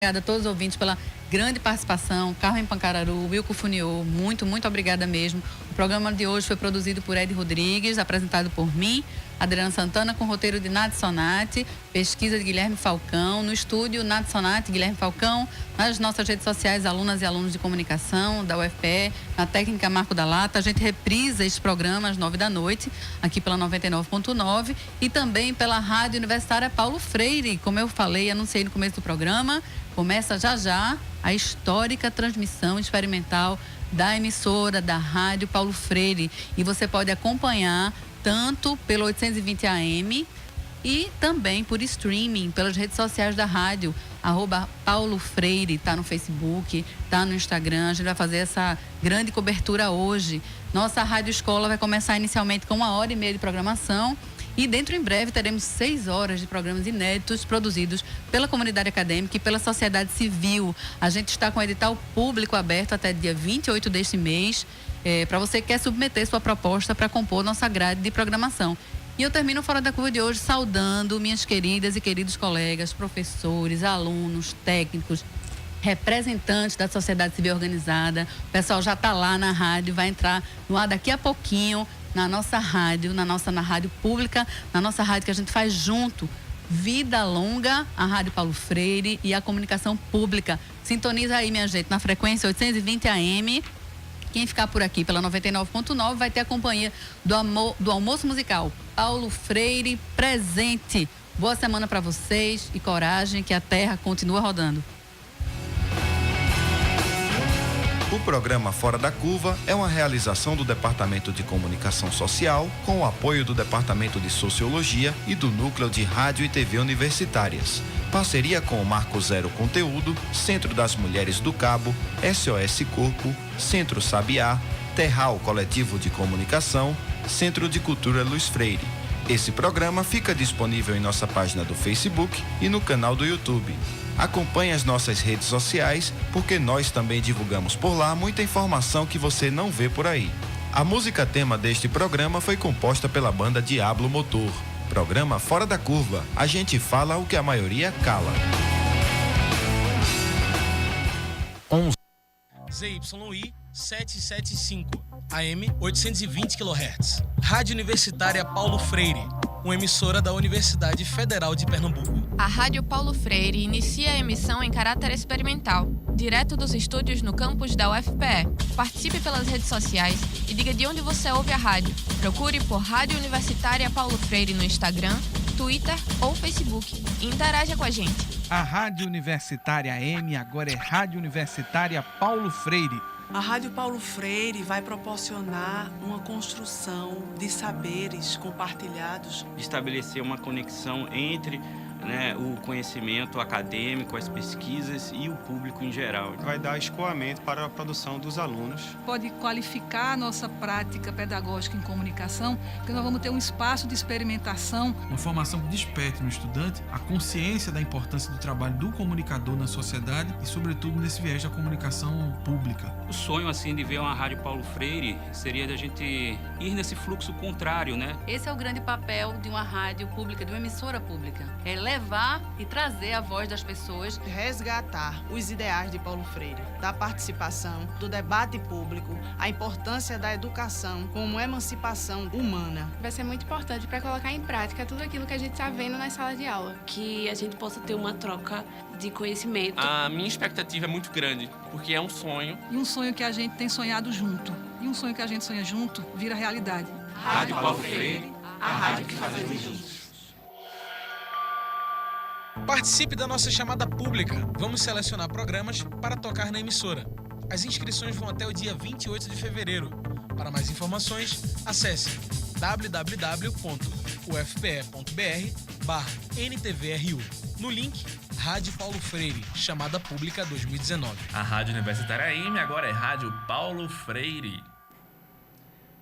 Obrigada a todos os ouvintes pela grande participação. Carmen Pancararu, Wilco Funiô, muito obrigada mesmo. O programa de hoje foi produzido por Ed Rodrigues, apresentado por mim, Adriana Santana, com roteiro de Nath Sonati, pesquisa de Guilherme Falcão, no estúdio Nath Sonati, Guilherme Falcão, nas nossas redes sociais, alunas e alunos de comunicação da UFPE, na técnica Marco da Lata. A gente reprisa este programa às 21h, aqui pela 99.9 e também pela Rádio Universitária Paulo Freire. Como eu falei, anunciei no começo do programa, começa já a histórica transmissão experimental da emissora da Rádio Paulo Freire. E você pode acompanhar tanto pelo 820 AM e também por streaming, pelas redes sociais da rádio, @Paulo Freire, tá no Facebook, tá no Instagram. A gente vai fazer essa grande cobertura hoje. Nossa Rádio Escola vai começar inicialmente com 1h30 de programação. E dentro em breve teremos 6 horas de programas inéditos produzidos pela comunidade acadêmica e pela sociedade civil. A gente está com o edital público aberto até dia 28 deste mês, para você que quer submeter sua proposta para compor nossa grade de programação. E eu termino Fora da Curva de hoje saudando minhas queridas e queridos colegas, professores, alunos, técnicos, representantes da sociedade civil organizada. O pessoal já está lá na rádio, vai entrar no ar daqui a pouquinho, na nossa rádio, na rádio pública, na nossa rádio que a gente faz junto. Vida longa, a Rádio Paulo Freire e a comunicação pública. Sintoniza aí, minha gente, na frequência 820 AM. Quem ficar por aqui pela 99.9 vai ter a companhia do almoço musical Paulo Freire presente. Boa semana para vocês e coragem, que a terra continua rodando. O programa Fora da Curva é uma realização do Departamento de Comunicação Social, com o apoio do Departamento de Sociologia e do Núcleo de Rádio e TV Universitárias. Parceria com o Marco Zero Conteúdo, Centro das Mulheres do Cabo, SOS Corpo, Centro Sabiá, Terral Coletivo de Comunicação, Centro de Cultura Luiz Freire. Esse programa fica disponível em nossa página do Facebook e no canal do YouTube. Acompanhe as nossas redes sociais, porque nós também divulgamos por lá muita informação que você não vê por aí. A música tema deste programa foi composta pela banda Diablo Motor. Programa Fora da Curva. A gente fala o que a maioria cala. ZYI 775, AM 820 kHz. Rádio Universitária Paulo Freire, uma emissora da Universidade Federal de Pernambuco. A Rádio Paulo Freire inicia a emissão em caráter experimental, direto dos estúdios no campus da UFPE. Participe pelas redes sociais e diga de onde você ouve a rádio. Procure por Rádio Universitária Paulo Freire no Instagram, Twitter ou Facebook e interaja com a gente. A Rádio Universitária AM agora é Rádio Universitária Paulo Freire. A Rádio Paulo Freire vai proporcionar uma construção de saberes compartilhados. Estabelecer uma conexão entre o conhecimento acadêmico, as pesquisas e o público em geral. Vai dar escoamento para a produção dos alunos. Pode qualificar a nossa prática pedagógica em comunicação, porque nós vamos ter um espaço de experimentação. Uma formação que desperte no estudante a consciência da importância do trabalho do comunicador na sociedade e, sobretudo, nesse viés da comunicação pública. O sonho, de ver uma Rádio Paulo Freire seria de a gente ir nesse fluxo contrário, né? Esse é o grande papel de uma rádio pública, de uma emissora pública. É levar e trazer a voz das pessoas. Resgatar os ideais de Paulo Freire, da participação, do debate público, a importância da educação como emancipação humana. Vai ser muito importante para colocar em prática tudo aquilo que a gente está vendo nas salas de aula. Que a gente possa ter uma troca de conhecimento. A minha expectativa é muito grande, porque é um sonho. E um sonho que a gente tem sonhado junto. E um sonho que a gente sonha junto vira realidade. Rádio Paulo Freire, a rádio que fazemos juntos. Participe da nossa chamada pública. Vamos selecionar programas para tocar na emissora. As inscrições vão até o dia 28 de fevereiro. Para mais informações, acesse www.ufpe.br/NTVRU. No link, Rádio Paulo Freire, chamada pública 2019. A Rádio Universitária AM agora é Rádio Paulo Freire.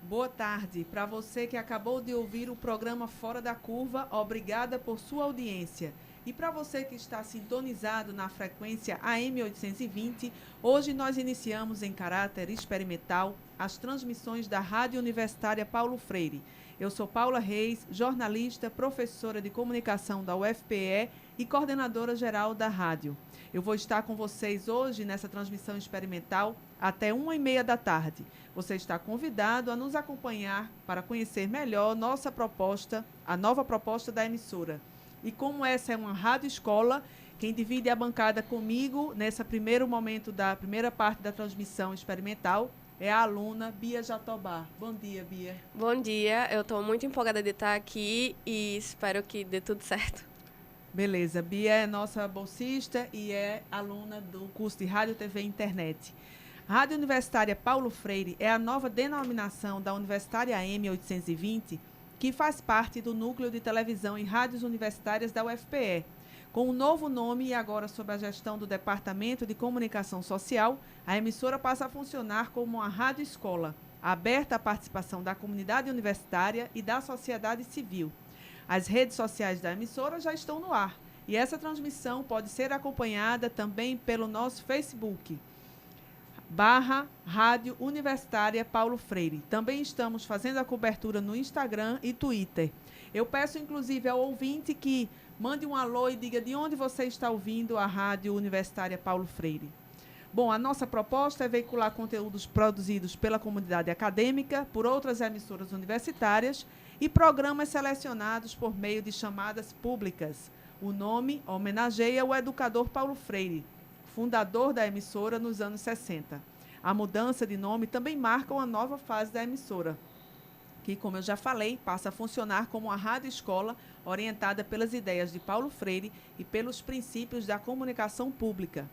Boa tarde. Para você que acabou de ouvir o programa Fora da Curva, obrigada por sua audiência. E para você que está sintonizado na frequência AM 820, hoje nós iniciamos em caráter experimental as transmissões da Rádio Universitária Paulo Freire. Eu sou Paula Reis, jornalista, professora de comunicação da UFPE e coordenadora geral da rádio. Eu vou estar com vocês hoje nessa transmissão experimental até 1h30 da tarde. Você está convidado a nos acompanhar para conhecer melhor nossa proposta, a nova proposta da emissora. E como essa é uma rádio escola, quem divide a bancada comigo nesse primeiro momento da primeira parte da transmissão experimental é a aluna Bia Jatobá. Bom dia, Bia. Bom dia, eu estou muito empolgada de estar aqui e espero que dê tudo certo. Beleza, Bia é nossa bolsista e é aluna do curso de Rádio, TV e Internet. Rádio Universitária Paulo Freire é a nova denominação da Universitária AM 820, que faz parte do Núcleo de Televisão e Rádios Universitárias da UFPE. Com um novo nome e agora sob a gestão do Departamento de Comunicação Social, a emissora passa a funcionar como uma rádio escola, aberta à participação da comunidade universitária e da sociedade civil. As redes sociais da emissora já estão no ar e essa transmissão pode ser acompanhada também pelo nosso Facebook, /Rádio Universitária Paulo Freire. Também estamos fazendo a cobertura no Instagram e Twitter. Eu peço, inclusive, ao ouvinte que mande um alô e diga de onde você está ouvindo a Rádio Universitária Paulo Freire. Bom, a nossa proposta é veicular conteúdos produzidos pela comunidade acadêmica, por outras emissoras universitárias e programas selecionados por meio de chamadas públicas. O nome homenageia o educador Paulo Freire, fundador da emissora nos anos 60. A mudança de nome também marca uma nova fase da emissora, que, como eu já falei, passa a funcionar como uma rádio escola orientada pelas ideias de Paulo Freire e pelos princípios da comunicação pública.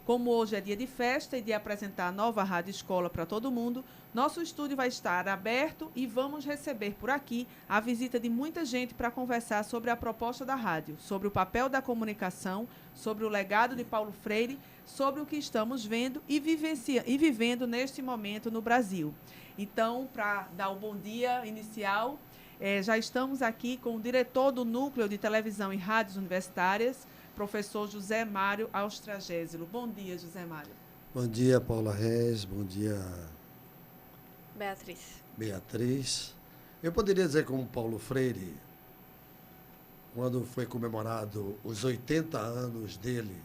Como hoje é dia de festa e de apresentar a nova rádio escola para todo mundo, nosso estúdio vai estar aberto e vamos receber por aqui a visita de muita gente para conversar sobre a proposta da rádio, sobre o papel da comunicação, sobre o legado de Paulo Freire, sobre o que estamos vendo e vivendo neste momento no Brasil. Então, para dar o bom dia inicial, já estamos aqui com o diretor do Núcleo de Televisão e Rádios Universitárias, professor José Mário Austragésilo. Bom dia, José Mário. Bom dia, Paula Reis. Bom dia, Beatriz. Eu poderia dizer como Paulo Freire, quando foi comemorado os 80 anos dele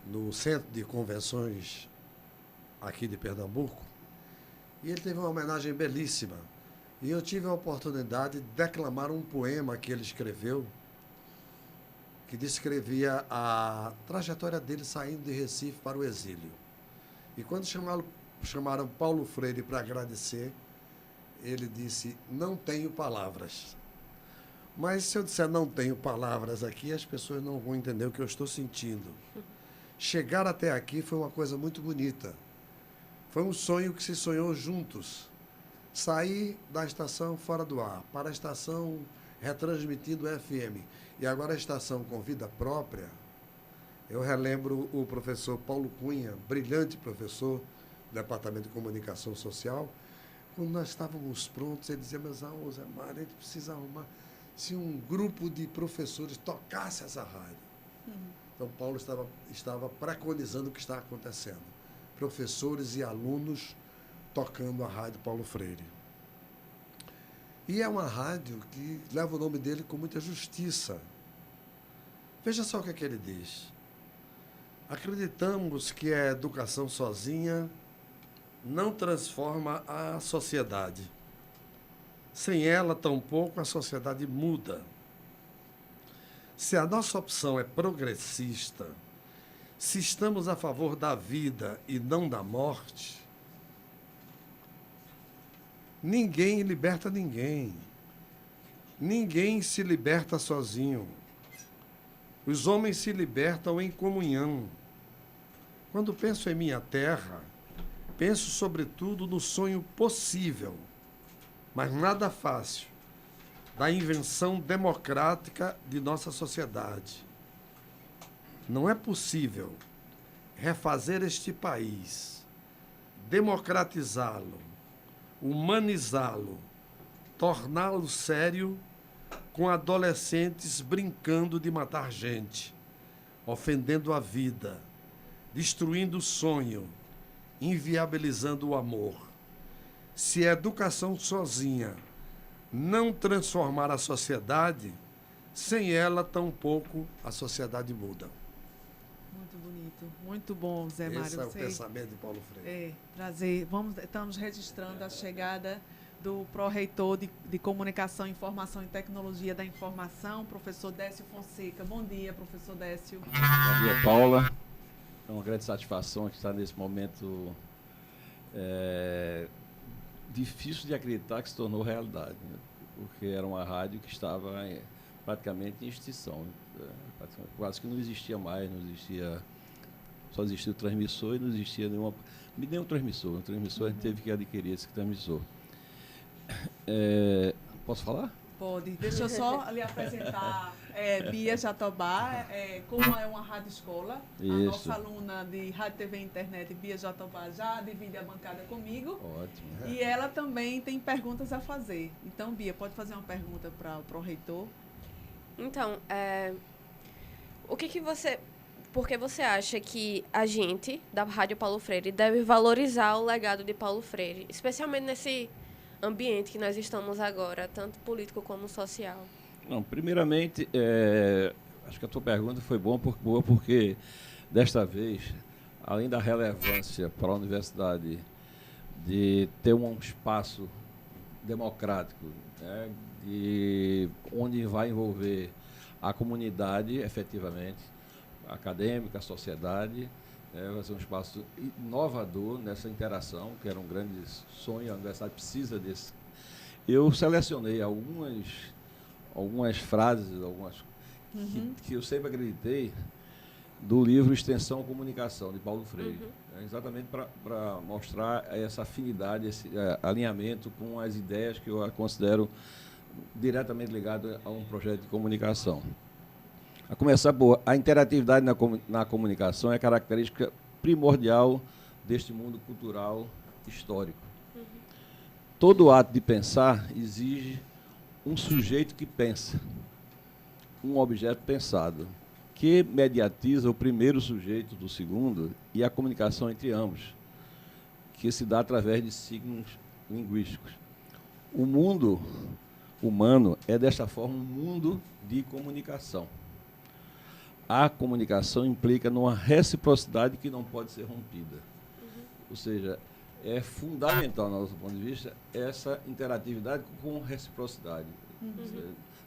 no Centro de Convenções aqui de Pernambuco, e ele teve uma homenagem belíssima. E eu tive a oportunidade de declamar um poema que ele escreveu, que descrevia a trajetória dele saindo de Recife para o exílio. E quando chamaram Paulo Freire para agradecer, ele disse: não tenho palavras. Mas se eu disser não tenho palavras aqui, as pessoas não vão entender o que eu estou sentindo. Chegar até aqui foi uma coisa muito bonita. Foi um sonho que se sonhou juntos. Sair da estação Fora do Ar para a estação retransmitindo FM e agora a estação com vida própria. Eu relembro o professor Paulo Cunha, brilhante professor do Departamento de Comunicação Social. Quando nós estávamos prontos, ele dizia: mas Zé Mário, a gente precisa arrumar se um grupo de professores tocasse essa rádio. Então Paulo estava preconizando o que está acontecendo. Professores e alunos tocando a Rádio Paulo Freire. E é uma rádio que leva o nome dele com muita justiça. Veja só o que é que ele diz. Acreditamos que a educação sozinha não transforma a sociedade. Sem ela, tampouco a sociedade muda. Se a nossa opção é progressista, se estamos a favor da vida e não da morte, ninguém liberta ninguém. Ninguém se liberta sozinho. Os homens se libertam em comunhão. Quando penso em minha terra, penso sobretudo no sonho possível, mas nada fácil, da invenção democrática de nossa sociedade. Não é possível refazer este país, democratizá-lo, humanizá-lo, torná-lo sério com adolescentes brincando de matar gente, ofendendo a vida, destruindo o sonho, inviabilizando o amor. Se a educação sozinha não transformar a sociedade, sem ela, tampouco a sociedade muda. Muito bonito, muito bom, Zé Mário. Esse é o pensamento de Paulo Freire. Estamos registrando a chegada do pró-reitor de Comunicação, Informação e Tecnologia da Informação, professor Décio Fonseca. Bom dia, professor Décio. Bom dia, Paula. É uma grande satisfação estar nesse momento difícil de acreditar que se tornou realidade, né? Porque era uma rádio que estava praticamente em extinção. Quase que não existia mais, só existia o transmissor e não existia nenhum transmissor. Um transmissor a gente teve que adquirir esse transmissor. Posso falar? Pode. Deixa eu só lhe apresentar Bia Jatobá, como é uma rádio escola. Isso. A nossa aluna de Rádio, TV e Internet, Bia Jatobá, já divide a bancada comigo. Ótimo. E ela também tem perguntas a fazer. Então, Bia, pode fazer uma pergunta para o reitor? Então, por que você acha que a gente, da Rádio Paulo Freire, deve valorizar o legado de Paulo Freire, especialmente nesse ambiente que nós estamos agora, tanto político como social? Não, primeiramente, acho que a tua pergunta foi boa porque, desta vez, além da relevância para a universidade de ter um espaço democrático, né, onde vai envolver a comunidade, efetivamente, a acadêmica, a sociedade, vai ser um espaço inovador nessa interação, que era um grande sonho, a universidade precisa desse. Eu selecionei algumas frases, que eu sempre acreditei, do livro Extensão Comunicação, de Paulo Freire, exatamente para mostrar essa afinidade, esse alinhamento com as ideias que eu considero diretamente ligado a um projeto de comunicação. A começar por a interatividade na comunicação é a característica primordial deste mundo cultural histórico. Todo ato de pensar exige um sujeito que pensa, um objeto pensado, que mediatiza o primeiro sujeito do segundo e a comunicação entre ambos, que se dá através de signos linguísticos. O mundo humano é, desta forma, um mundo de comunicação. A comunicação implica numa reciprocidade que não pode ser rompida. Ou seja, é fundamental, do nosso ponto de vista, essa interatividade com reciprocidade.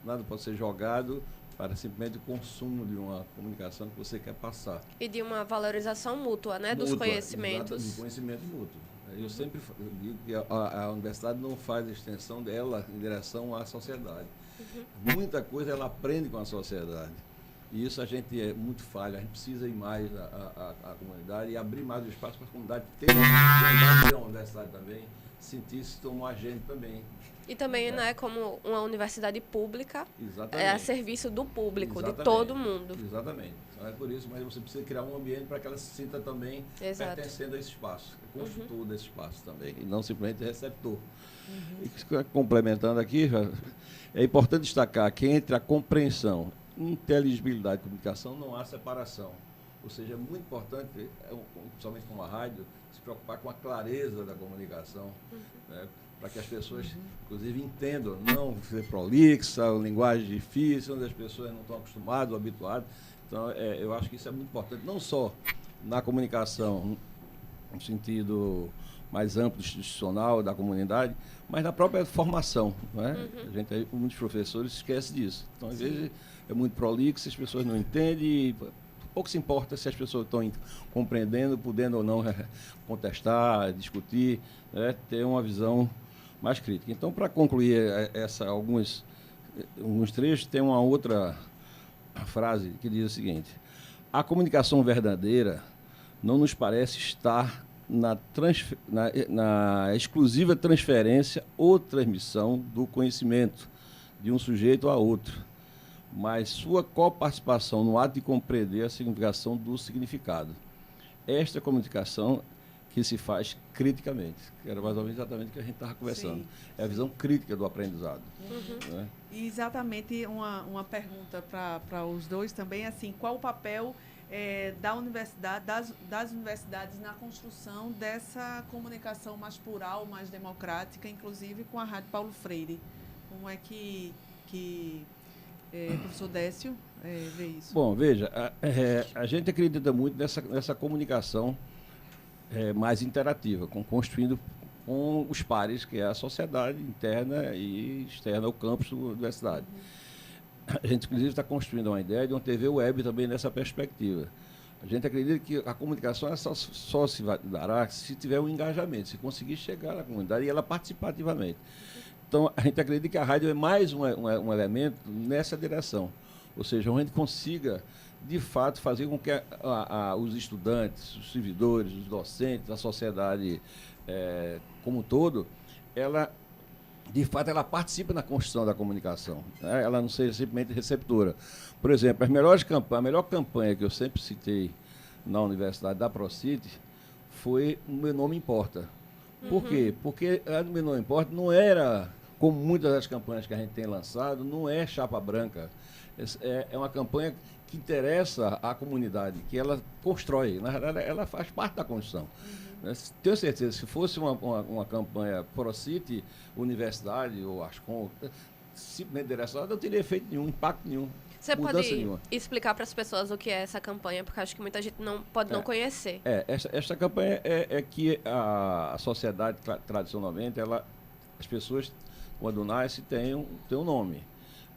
Nada pode ser jogado para simplesmente o consumo de uma comunicação que você quer passar. E de uma valorização mútua, né, dos conhecimentos. De conhecimento mútuo. Eu sempre digo que a universidade não faz extensão dela em direção à sociedade. Muita coisa ela aprende com a sociedade. E isso a gente é muito falha. A gente precisa ir mais à comunidade e abrir mais o espaço para a comunidade ter a universidade também, sentir-se como agente também. E também, né, como uma universidade pública, Exatamente. A serviço do público, Exatamente. de todo mundo. Exatamente. Então é por isso, mas você precisa criar um ambiente para que ela se sinta também pertencendo a esse espaço, construtor desse espaço também, e não simplesmente receptor. E complementando aqui, é importante destacar que entre a compreensão, inteligibilidade e comunicação não há separação. Ou seja, é muito importante, principalmente como a rádio, se preocupar com a clareza da comunicação, né, para que as pessoas, inclusive, entendam, não ser prolixa, linguagem difícil, onde as pessoas não estão acostumadas ou habituadas. Então, eu acho que isso é muito importante, não só na comunicação, no sentido mais amplo, institucional, da comunidade, mas na própria formação. Né? Muitos professores esquecem disso. Então, às vezes, é muito prolixo, as pessoas não entendem, e pouco se importa se as pessoas estão compreendendo, podendo ou não contestar, discutir, né? Ter uma visão mais crítica. Então, para concluir alguns trechos, tem uma outra frase que diz o seguinte: a comunicação verdadeira não nos parece estar na exclusiva transferência ou transmissão do conhecimento de um sujeito a outro, mas sua coparticipação no ato de compreender a significação do significado. Esta comunicação que se faz criticamente, que era mais ou menos exatamente o que a gente estava conversando. Sim. É a visão crítica do aprendizado. Né? E exatamente uma pergunta para os dois também, assim, qual o papel da universidade, das universidades na construção dessa comunicação mais plural, mais democrática, inclusive com a Rádio Paulo Freire? Como é que professor Décio, vê isso? Bom, veja, a gente acredita muito nessa comunicação mais interativa, construindo com os pares, que é a sociedade interna e externa ao campus da universidade. A gente, inclusive, está construindo uma ideia de uma TV web também nessa perspectiva. A gente acredita que a comunicação só se dará se tiver um engajamento, se conseguir chegar na comunidade e ela participativamente. Então, a gente acredita que a rádio é mais um elemento nessa direção. Ou seja, a gente consiga, de fato, fazer com que os estudantes, os servidores, os docentes, a sociedade como um todo, ela, de fato, ela participe na construção da comunicação, né? Ela não seja simplesmente receptora. Por exemplo, a melhor campanha que eu sempre citei na Universidade da ProCity foi O Meu Nome Importa. Por quê? Porque a do Meu Nome Importa não era, como muitas das campanhas que a gente tem lançado, não é chapa branca. É uma campanha que interessa à comunidade, que ela constrói. Na verdade, ela faz parte da construção. Tenho certeza, se fosse uma campanha ProCity, Universidade ou Ascom, simplesmente direcionada, não teria feito nenhum impacto nenhum. Você pode explicar para as pessoas o que é essa campanha, porque acho que muita gente pode não conhecer. Esta campanha é que a sociedade, tradicionalmente, as pessoas, quando nascem, têm um nome.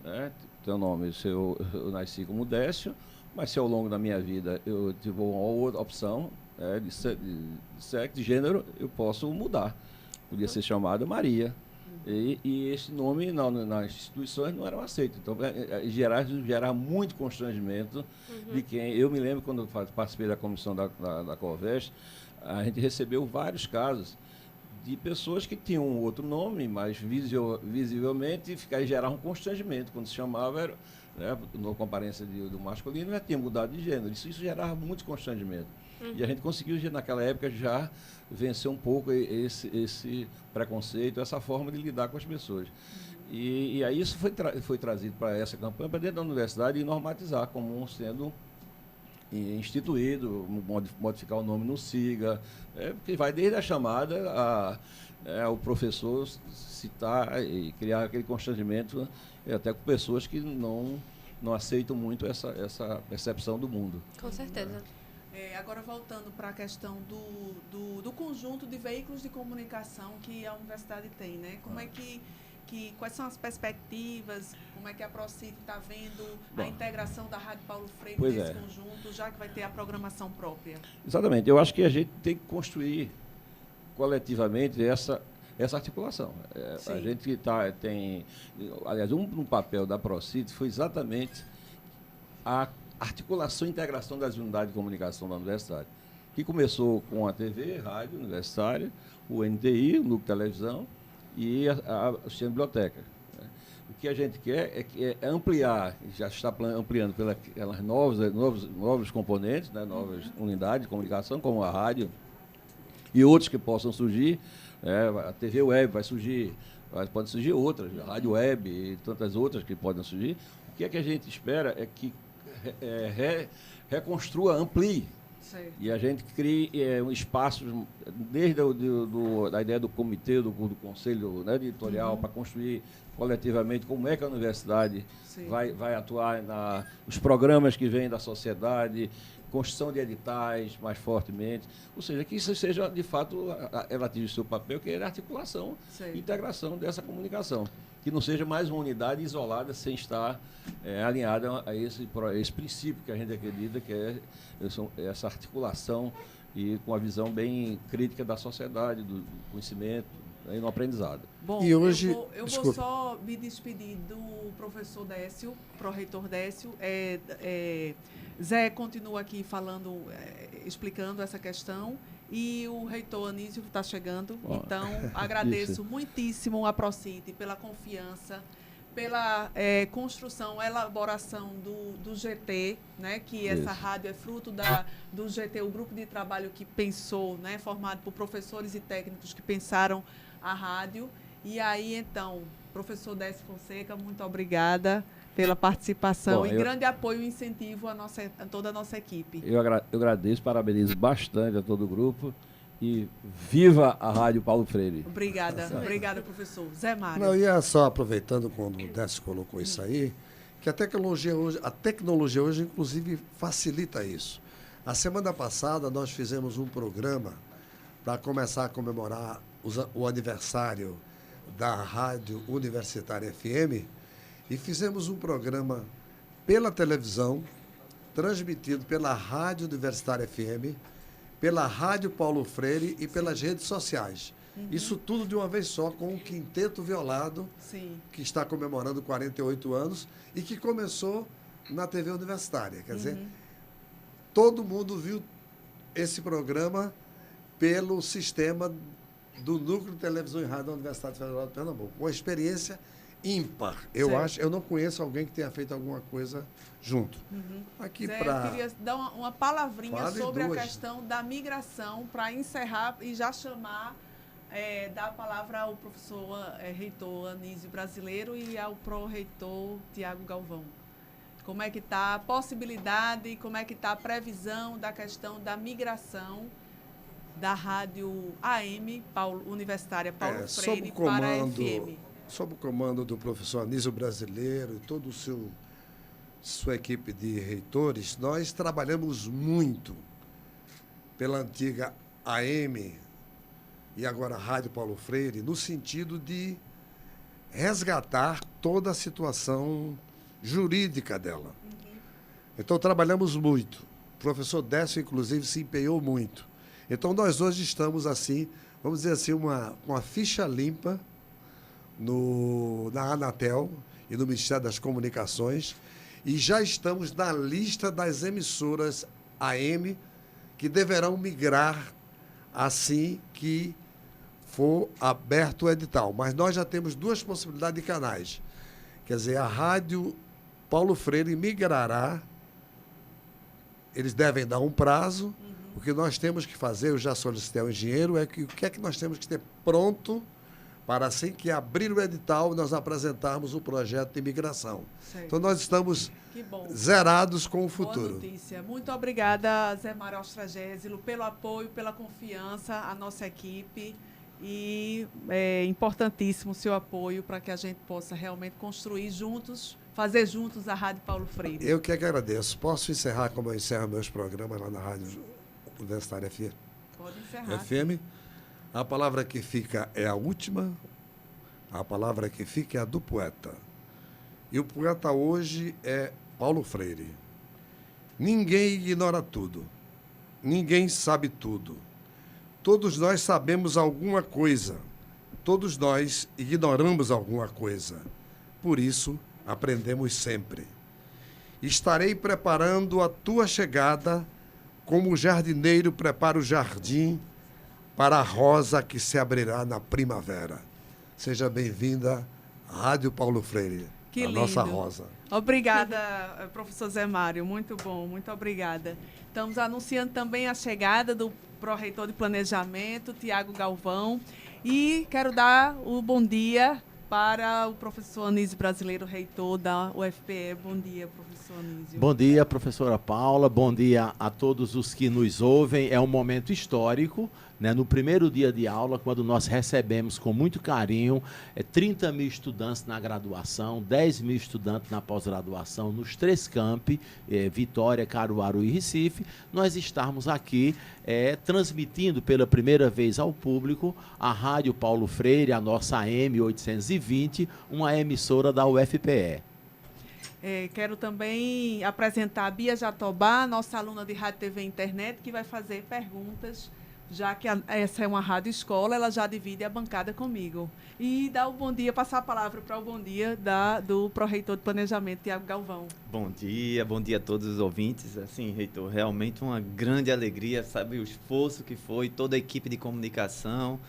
Né? Tem um nome, eu nasci como Décio, mas se ao longo da minha vida eu tive uma outra opção, de sexo, de gênero, eu posso mudar. Podia ser chamada Maria. E esse nome nas instituições não era aceito. Então, gerava muito constrangimento de quem... Eu me lembro, quando eu participei da comissão da Covest, a gente recebeu vários casos de pessoas que tinham um outro nome, mas visivelmente geravam um constrangimento. Quando se chamava, na comparência do masculino, já tinha mudado de gênero. Isso gerava muito constrangimento. E a gente conseguiu, naquela época, já vencer um pouco esse preconceito, essa forma de lidar com as pessoas. E aí isso foi trazido para essa campanha, para dentro da universidade, e normatizar como sendo instituído, modificar o nome no SIGA, porque vai desde a chamada ao professor citar e criar aquele constrangimento, até com pessoas que não aceitam muito essa percepção do mundo. Com certeza. Agora, voltando para a questão do conjunto de veículos de comunicação que a universidade tem, né? Como é quais são as perspectivas, como é que a ProCity está vendo a integração da Rádio Paulo Freire nesse conjunto, já que vai ter a programação própria? Exatamente. Eu acho que a gente tem que construir coletivamente essa articulação. A gente tem... Aliás, um papel da ProCity foi exatamente a articulação e integração das unidades de comunicação da universidade, que começou com a TV, rádio universitária, o NTI, o Núcleo de Televisão e o Sistema de Biblioteca. O que a gente quer é ampliar, já está ampliando pelas novos componentes, né, novas unidades de comunicação, como a rádio e outros que possam surgir. A TV web vai surgir, podem surgir outras, a rádio web e tantas outras que podem surgir. O que a gente espera é que reconstrua, amplie. Sim. E a gente crie um espaço, desde a ideia do comitê, do conselho, né, editorial, para construir coletivamente como é que a universidade vai atuar nos programas que vêm da sociedade, construção de editais mais fortemente. Ou seja, que isso seja, de fato, ela atinge o seu papel, que é a articulação e integração dessa comunicação. Que não seja mais uma unidade isolada sem estar alinhada a esse princípio que a gente acredita, que é essa articulação e com a visão bem crítica da sociedade, do conhecimento e no aprendizado. Bom, e hoje, eu vou só me despedir do professor Décio, pró-reitor Décio. Zé continua aqui falando, explicando essa questão. E o reitor Anísio está chegando, então agradeço muitíssimo a ProCity pela confiança, pela construção, elaboração do GT, né, que essa rádio é fruto do GT, o grupo de trabalho que pensou, né, formado por professores e técnicos que pensaram a rádio. E aí, então, professor Décio Fonseca, muito obrigada pela participação e grande apoio e incentivo a toda a nossa equipe. Eu agradeço, parabenizo bastante a todo o grupo e viva a Rádio Paulo Freire. Obrigada, obrigada, professor. Zé Mário. Não, e só aproveitando quando o Décio colocou isso aí, que a tecnologia hoje, inclusive, facilita isso. A semana passada, nós fizemos um programa para começar a comemorar o aniversário da Rádio Universitária FM e fizemos um programa pela televisão, transmitido pela Rádio Universitária FM, pela Rádio Paulo Freire e pelas redes sociais. Isso tudo de uma vez só, com o Quinteto Violado, que está comemorando 48 anos e que começou na TV Universitária. Quer dizer, todo mundo viu esse programa pelo sistema do Núcleo de Televisão e Rádio da Universidade Federal de Pernambuco. Uma experiência ímpar. Eu não conheço alguém que tenha feito alguma coisa junto. Aqui Zé, para... eu queria dar uma palavrinha sobre a questão da migração, para encerrar e já chamar, dar a palavra ao professor reitor Anísio Brasileiro e ao pró-reitor Tiago Galvão. Como é que está a possibilidade, como é que está a previsão da questão da migração da rádio AM Universitária Paulo Freire para a FM? Sob o comando do professor Anísio Brasileiro e toda sua equipe de reitores, nós trabalhamos muito pela antiga AM e agora Rádio Paulo Freire, no sentido de resgatar toda a situação jurídica dela. Então, trabalhamos muito. O professor Décio, inclusive, se empenhou muito. Então, nós hoje estamos, assim, vamos dizer assim, uma ficha limpa na Anatel e no Ministério das Comunicações, e já estamos na lista das emissoras AM que deverão migrar assim que for aberto o edital. Mas nós já temos duas possibilidades de canais. Quer dizer, a Rádio Paulo Freire migrará, eles devem dar um prazo. O que nós temos que fazer, eu já solicitei ao engenheiro, o que é que nós temos que ter pronto para, assim que abrir o edital, nós apresentarmos o projeto de migração. Então, nós estamos zerados com o futuro. Boa notícia. Muito obrigada, Zé Mário Austragésilo, pelo apoio, pela confiança à nossa equipe. E é importantíssimo o seu apoio para que a gente possa realmente construir juntos, fazer juntos a Rádio Paulo Freire. Eu que agradeço. Posso encerrar como eu encerro meus programas lá na Rádio Universitária FM? Pode encerrar. FM. A palavra que fica é a última, a palavra que fica é a do poeta. E o poeta hoje é Paulo Freire. Ninguém ignora tudo. Ninguém sabe tudo. Todos nós sabemos alguma coisa. Todos nós ignoramos alguma coisa. Por isso, aprendemos sempre. Estarei preparando a tua chegada como o jardineiro prepara o jardim para a rosa que se abrirá na primavera. Seja bem-vinda à Rádio Paulo Freire, a nossa rosa. Obrigada, professor Zé Mário. Muito bom, muito obrigada. Estamos anunciando também a chegada do pró-reitor de Planejamento, Tiago Galvão. E quero dar o bom dia para o professor Anísio Brasileiro, reitor da UFPE. Bom dia, professor Anísio. Bom dia, professora Paula. Bom dia a todos os que nos ouvem. É um momento histórico, né? No primeiro dia de aula, quando nós recebemos com muito carinho 30 mil estudantes na graduação, 10 mil estudantes na pós-graduação, nos 3 campi, Vitória, Caruaru e Recife, nós estarmos aqui transmitindo pela primeira vez ao público a Rádio Paulo Freire, a nossa AM 820, uma emissora da UFPE. Quero também apresentar a Bia Jatobá, nossa aluna de Rádio, TV e Internet, que vai fazer perguntas, já que essa é uma rádio escola, ela já divide a bancada comigo. E dar o bom dia, passar a palavra para o bom dia do pró-reitor de Planejamento, Tiago Galvão. Bom dia a todos os ouvintes. Assim, reitor, realmente uma grande alegria, sabe, o esforço que foi, toda a equipe de comunicação,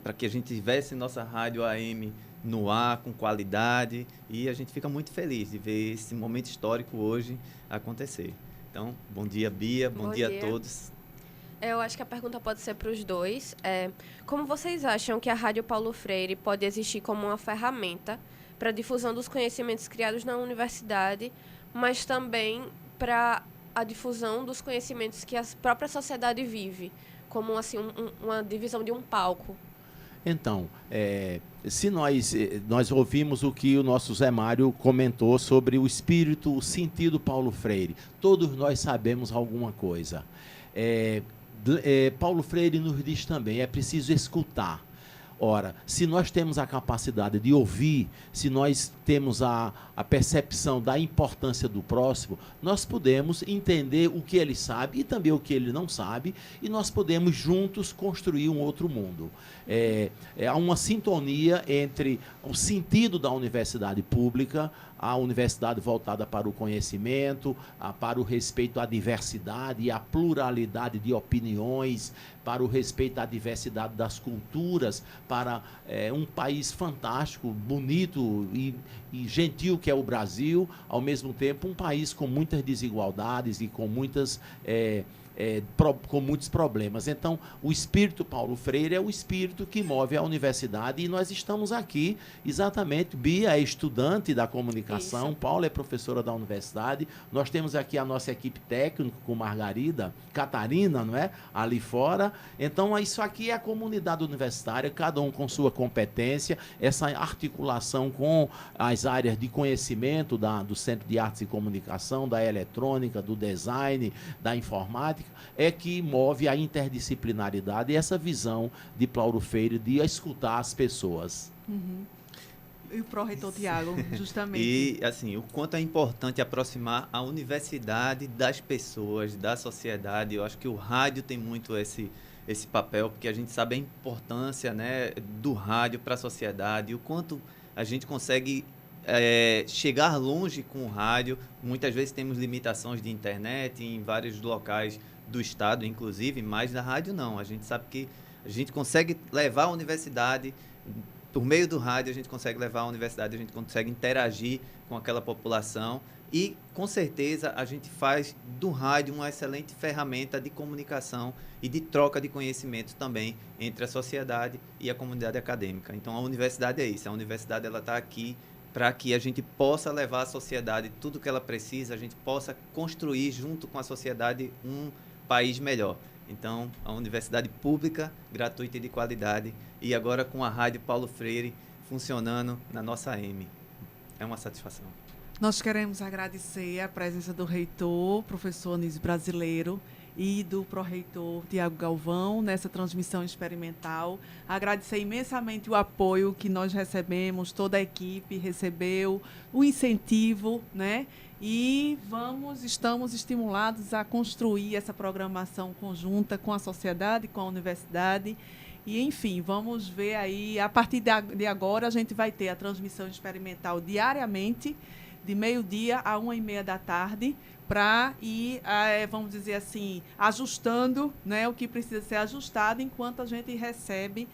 para que a gente tivesse nossa rádio AM no ar, com qualidade, e a gente fica muito feliz de ver esse momento histórico hoje acontecer. Então, bom dia, Bia, bom dia a todos. Eu acho que a pergunta pode ser para os dois. Como vocês acham que a Rádio Paulo Freire pode existir como uma ferramenta para a difusão dos conhecimentos criados na universidade, mas também para a difusão dos conhecimentos que a própria sociedade vive, como assim uma divisão de um palco? Então, se nós ouvimos o que o nosso Zé Mário comentou sobre o espírito, o sentido Paulo Freire, todos nós sabemos alguma coisa. Paulo Freire nos diz também, é preciso escutar. Ora, se nós temos a capacidade de ouvir, se nós temos a percepção da importância do próximo, nós podemos entender o que ele sabe e também o que ele não sabe, e nós podemos juntos construir um outro mundo. Há uma sintonia entre o sentido da universidade pública, a universidade voltada para o conhecimento, para o respeito à diversidade e à pluralidade de opiniões, para o respeito à diversidade das culturas, para um país fantástico, bonito e gentil que é o Brasil, ao mesmo tempo um país com muitas desigualdades e com muitos problemas. Então, o espírito Paulo Freire é o espírito que move a universidade, e nós estamos aqui exatamente. Bia é estudante da comunicação, isso. Paula é professora da universidade, nós temos aqui a nossa equipe técnica com Margarida, Catarina, não é? Ali fora. Então, isso aqui é a comunidade universitária, cada um com sua competência, essa articulação com as áreas de conhecimento do Centro de Artes e Comunicação, da eletrônica, do design, da informática, é que move a interdisciplinaridade e essa visão de Paulo Freire de escutar as pessoas. Uhum. E o pró-reitor Tiago, justamente. E, assim, o quanto é importante aproximar a universidade das pessoas, da sociedade. Eu acho que o rádio tem muito esse papel, porque a gente sabe a importância, né, do rádio para a sociedade, e o quanto a gente consegue chegar longe com o rádio. Muitas vezes temos limitações de internet em vários locais do estado, inclusive, mas na rádio não. A gente sabe que a gente consegue levar a universidade, por meio do rádio, a gente consegue levar a universidade, a gente consegue interagir com aquela população e, com certeza, a gente faz do rádio uma excelente ferramenta de comunicação e de troca de conhecimento também entre a sociedade e a comunidade acadêmica. Então, a universidade é isso. A universidade está aqui para que a gente possa levar à sociedade tudo o que ela precisa, a gente possa construir junto com a sociedade um país melhor. Então, a universidade pública, gratuita e de qualidade, e agora com a Rádio Paulo Freire funcionando na nossa AM. É uma satisfação. Nós queremos agradecer a presença do reitor, professor Anísio Brasileiro, e do pró-reitor Tiago Galvão nessa transmissão experimental. Agradecer imensamente o apoio que nós recebemos, toda a equipe recebeu, o incentivo, né? E estamos estimulados a construir essa programação conjunta com a sociedade, com a universidade. E, enfim, vamos ver aí, a partir de agora, a gente vai ter a transmissão experimental diariamente, de meio-dia a 1h30 da tarde, para ir, vamos dizer assim, ajustando, né, o que precisa ser ajustado, enquanto a gente recebe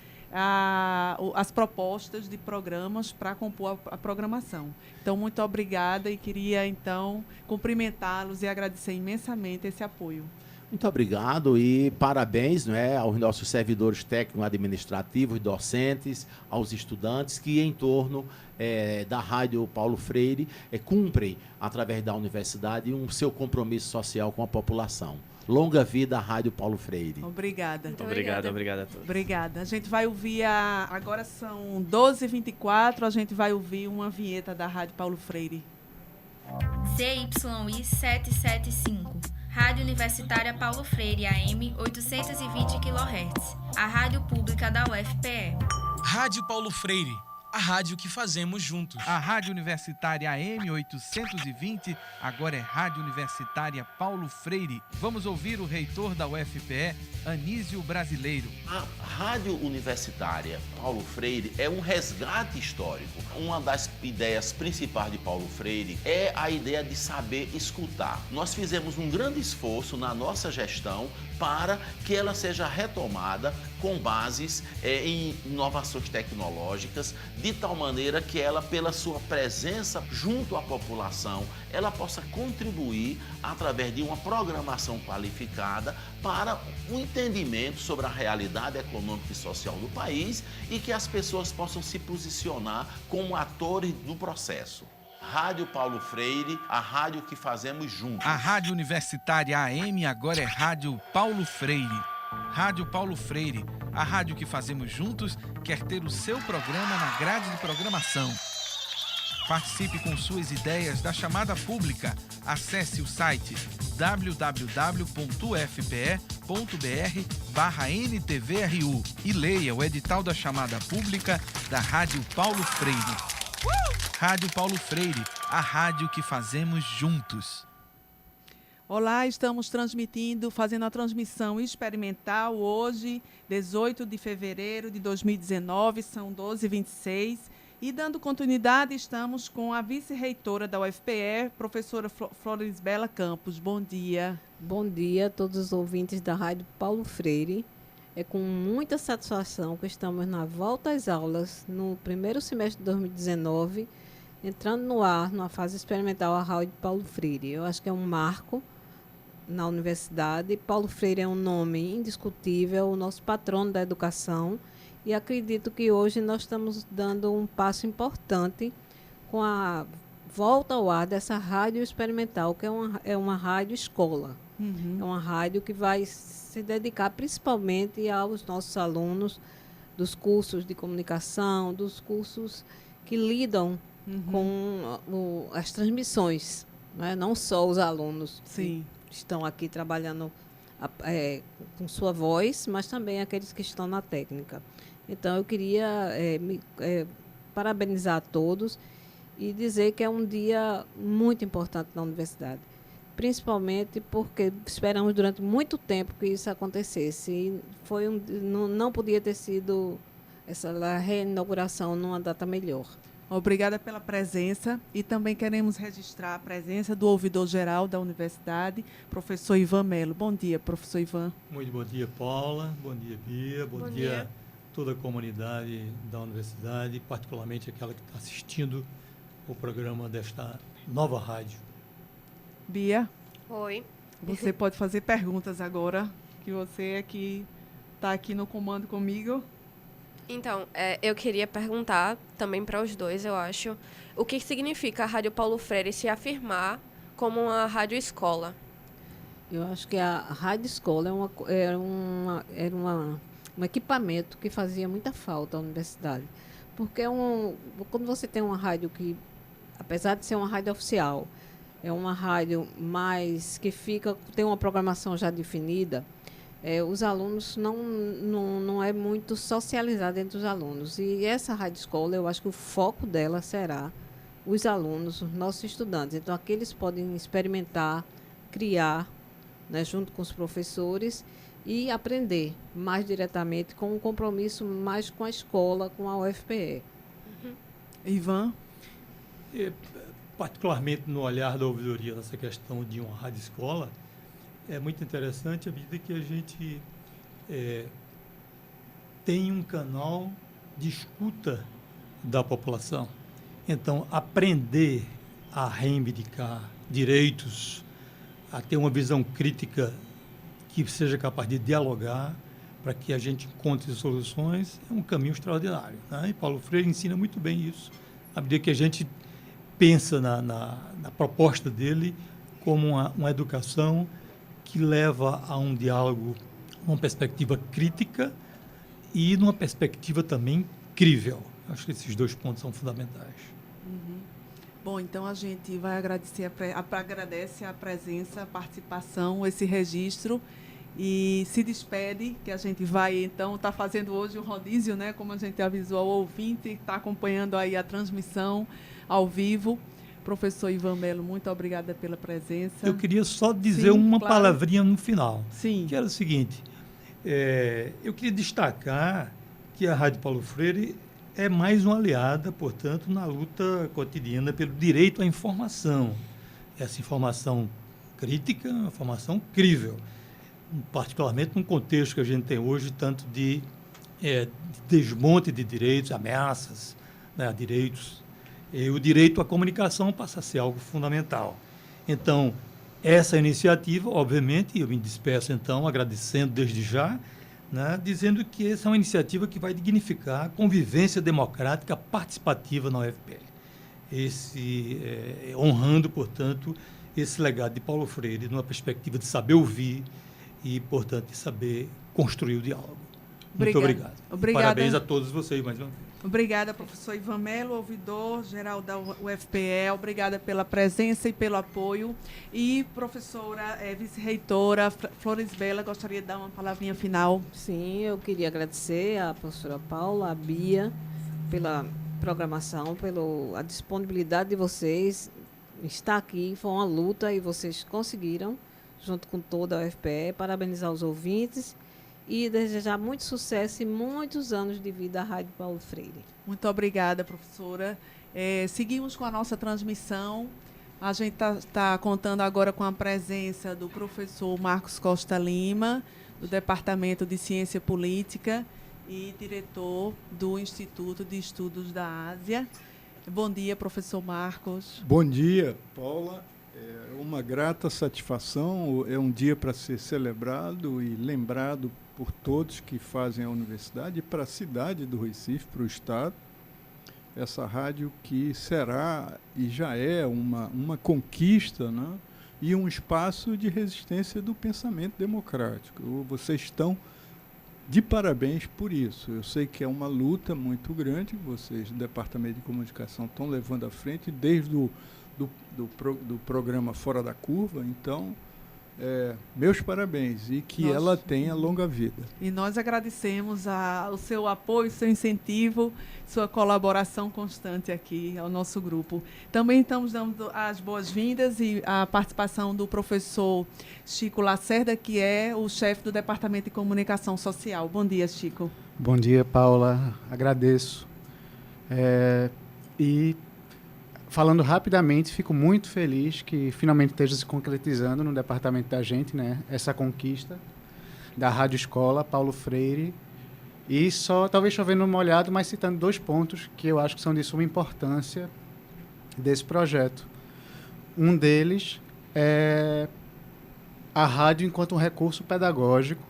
as propostas de programas para compor a programação. Então, muito obrigada, e queria, então, cumprimentá-los e agradecer imensamente esse apoio. Muito obrigado e parabéns, né, aos nossos servidores técnico-administrativos, docentes, aos estudantes que, em torno da Rádio Paulo Freire, cumprem, através da universidade, seu compromisso social com a população. Longa vida à Rádio Paulo Freire. Obrigada. Obrigado a todos. Obrigada. A gente vai ouvir, agora são 12h24, a gente vai ouvir uma vinheta da Rádio Paulo Freire. CYI 775. Rádio Universitária Paulo Freire, AM 820 kHz. A rádio pública da UFPE. Rádio Paulo Freire, a rádio que fazemos juntos. A Rádio Universitária AM 820, agora é Rádio Universitária Paulo Freire. Vamos ouvir o reitor da UFPE, Anísio Brasileiro. A Rádio Universitária Paulo Freire é um resgate histórico. Uma das ideias principais de Paulo Freire é a ideia de saber escutar. Nós fizemos um grande esforço na nossa gestão para que ela seja retomada com bases em inovações tecnológicas, de tal maneira que ela, pela sua presença junto à população, ela possa contribuir através de uma programação qualificada para o entendimento sobre a realidade econômica e social do país e que as pessoas possam se posicionar como atores do processo. Rádio Paulo Freire, a rádio que fazemos juntos. A Rádio Universitária AM agora é Rádio Paulo Freire. Rádio Paulo Freire, a rádio que fazemos juntos, quer ter o seu programa na grade de programação. Participe com suas ideias da chamada pública. Acesse o site www.ufpe.br/NTVRU e leia o edital da chamada pública da Rádio Paulo Freire. Rádio Paulo Freire, a rádio que fazemos juntos. Olá, estamos fazendo a transmissão experimental hoje, 18 de fevereiro de 2019, são 12h26. E dando continuidade, estamos com a vice-reitora da UFPE, professora Florisbela Campos. Bom dia. Bom dia a todos os ouvintes da Rádio Paulo Freire. É com muita satisfação que estamos na volta às aulas no primeiro semestre de 2019, entrando no ar, numa fase experimental, a Rádio Paulo Freire. Eu acho que é um marco na universidade. Paulo Freire é um nome indiscutível, o nosso patrono da educação. E acredito que hoje nós estamos dando um passo importante com a volta ao ar dessa rádio experimental, que é uma rádio escola. É uma rádio que vai se dedicar principalmente aos nossos alunos dos cursos de comunicação, dos cursos que lidam com as transmissões, né? Não só os alunos que estão aqui trabalhando com sua voz, mas também aqueles que estão na técnica. Então, eu queria parabenizar a todos e dizer que é um dia muito importante na universidade, principalmente porque esperamos durante muito tempo que isso acontecesse. E não podia ter sido essa reinauguração numa data melhor. Obrigada pela presença e também queremos registrar a presença do ouvidor-geral da universidade, professor Ivan Melo. Bom dia, professor Ivan. Muito bom dia, Paula. Bom dia, Bia. Bom dia toda a comunidade da universidade, particularmente aquela que está assistindo o programa desta nova rádio. Bia? Oi. Você pode fazer perguntas agora, que você é que está aqui no comando comigo. Então, eu queria perguntar também para os dois, eu acho, o que significa a Rádio Paulo Freire se afirmar como uma rádio escola? Eu acho que a rádio escola era um equipamento que fazia muita falta à universidade. Porque quando você tem uma rádio que, apesar de ser uma rádio oficial, é uma rádio mais que tem uma programação já definida, os alunos não é muito socializado entre os alunos. E essa rádio escola, eu acho que o foco dela será os alunos, os nossos estudantes. Então, aqui eles podem experimentar, criar, né, junto com os professores, e aprender mais diretamente, com um compromisso mais com a escola, com a UFPE. Ivan? Particularmente no olhar da ouvidoria nessa questão de uma rádio escola, é muito interessante à medida que a gente tem um canal de escuta da população. Então, aprender a reivindicar direitos, a ter uma visão crítica que seja capaz de dialogar para que a gente encontre soluções, é um caminho extraordinário, né? E Paulo Freire ensina muito bem isso, à medida que a gente pensa na proposta dele como uma educação que leva a um diálogo, uma perspectiva crítica e numa perspectiva também crível. Acho que esses dois pontos são fundamentais. Bom, então a gente vai agradecer agradece a presença, a participação, esse registro e se despede, que a gente vai, então, estar fazendo hoje o rodízio, né? Como a gente avisou ao ouvinte, está acompanhando aí a transmissão ao vivo. Professor Ivan Melo, muito obrigada pela presença. Eu queria só dizer uma palavrinha no final. Sim. Que era o seguinte, eu queria destacar que a Rádio Paulo Freire é mais uma aliada, portanto, na luta cotidiana pelo direito à informação. Essa informação crítica, uma informação crível, particularmente num contexto que a gente tem hoje, tanto de desmonte de direitos, ameaças, né, a direitos. E o direito à comunicação passa a ser algo fundamental. Então, essa iniciativa, obviamente, eu me despeço, então, agradecendo desde já, né, dizendo que essa é uma iniciativa que vai dignificar a convivência democrática participativa na UFPE. Honrando, portanto, esse legado de Paulo Freire, numa perspectiva de saber ouvir e, portanto, de saber construir o diálogo. Obrigada. Muito obrigado. Obrigada. Parabéns a todos vocês mais uma vez. Obrigada, professor Ivan Melo, ouvidor-geral da UFPE. Obrigada pela presença e pelo apoio. E professora, vice-reitora Flores Bela, gostaria de dar uma palavrinha final. Sim, eu queria agradecer à professora Paula, à Bia, pela programação, pela disponibilidade de vocês estar aqui. Foi uma luta e vocês conseguiram, junto com toda a UFPE. Parabenizar os ouvintes e desejar muito sucesso e muitos anos de vida à Rádio Paulo Freire. Muito obrigada, professora. Seguimos com a nossa transmissão. A gente está contando agora com a presença do professor Marcos Costa Lima, do Departamento de Ciência Política e diretor do Instituto de Estudos da Ásia. Bom dia, professor Marcos. Bom dia, Paula. É uma grata satisfação, é um dia para ser celebrado e lembrado por todos que fazem a universidade e para a cidade do Recife, para o Estado. Essa rádio que será e já é uma conquista, né? E um espaço de resistência do pensamento democrático. Vocês estão de parabéns por isso. Eu sei que é uma luta muito grande, vocês do Departamento de Comunicação estão levando à frente desde do programa Fora da Curva, então, meus parabéns e que ela tenha longa vida. E nós agradecemos o seu apoio, seu incentivo, sua colaboração constante aqui ao nosso grupo. Também estamos dando as boas-vindas e a participação do professor Chico Lacerda, que é o chefe do Departamento de Comunicação Social. Bom dia, Chico. Bom dia, Paula. Agradeço. E falando rapidamente, fico muito feliz que finalmente esteja se concretizando no departamento da gente, né, essa conquista da Rádio Escola Paulo Freire. E só, talvez chovendo no molhado, mas citando 2 pontos que eu acho que são de suma importância desse projeto. Um deles é a rádio enquanto um recurso pedagógico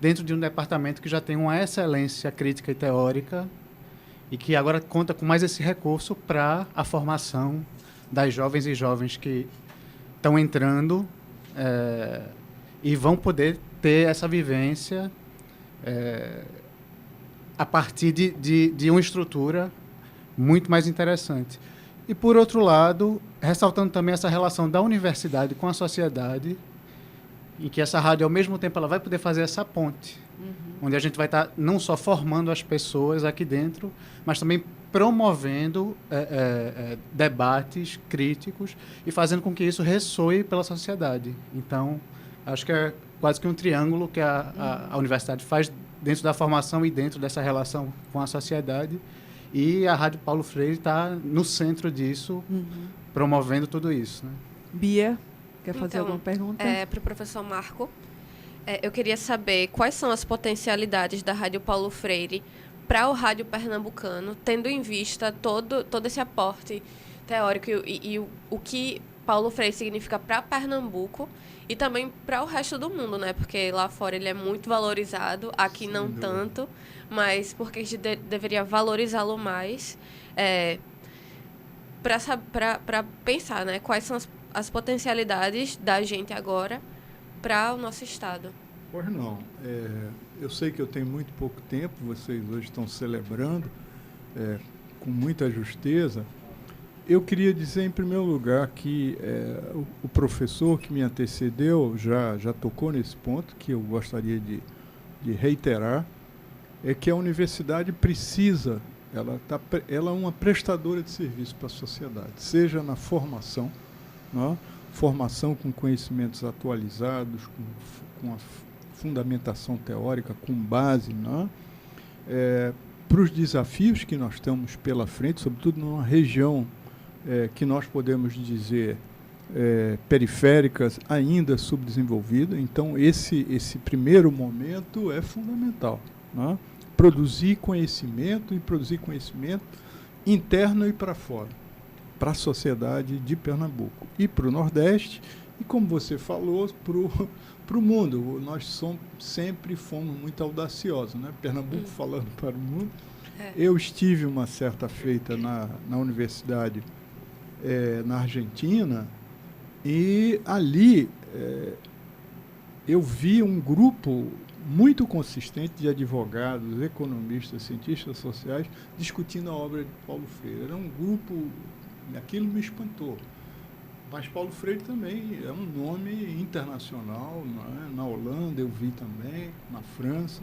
dentro de um departamento que já tem uma excelência crítica e teórica e que agora conta com mais esse recurso para a formação das jovens e jovens que estão entrando e vão poder ter essa vivência a partir de uma estrutura muito mais interessante. E, por outro lado, ressaltando também essa relação da universidade com a sociedade, em que essa rádio, ao mesmo tempo, ela vai poder fazer essa ponte, onde a gente vai estar não só formando as pessoas aqui dentro, mas também promovendo debates críticos e fazendo com que isso ressoe pela sociedade. Então, acho que é quase que um triângulo que a universidade faz dentro da formação e dentro dessa relação com a sociedade. E a Rádio Paulo Freire está no centro disso, promovendo tudo isso, né? Bia, quer fazer alguma pergunta? Para o professor Marco. Eu queria saber quais são as potencialidades da Rádio Paulo Freire para o rádio pernambucano, tendo em vista todo esse aporte teórico e o que Paulo Freire significa para Pernambuco e também para o resto do mundo, né? Porque lá fora ele é muito valorizado, aqui não tanto, mas porque a gente deveria valorizá-lo mais para pensar, né? Quais são as potencialidades da gente agora para o nosso estado. Pois não. Eu sei que eu tenho muito pouco tempo, vocês hoje estão celebrando com muita justeza. Eu queria dizer, em primeiro lugar, que o professor que me antecedeu já tocou nesse ponto, que eu gostaria de reiterar, é que a universidade precisa, ela é uma prestadora de serviço para a sociedade, seja na formação, né? Formação com conhecimentos atualizados, com a fundamentação teórica, com base, né? Para os desafios que nós temos pela frente, sobretudo numa região que nós podemos dizer periféricas, ainda subdesenvolvida. Então, esse primeiro momento é fundamental, né? Produzir conhecimento interno e para fora, para a sociedade de Pernambuco e para o Nordeste e, como você falou, para o mundo. Nós sempre fomos muito audaciosos, né? Pernambuco falando para o mundo. Eu estive uma certa feita na universidade na Argentina e ali eu vi um grupo muito consistente de advogados, economistas, cientistas sociais discutindo a obra de Paulo Freire. Era um grupo, aquilo me espantou. Mas Paulo Freire também é um nome internacional, não é? Na Holanda eu vi também, na França.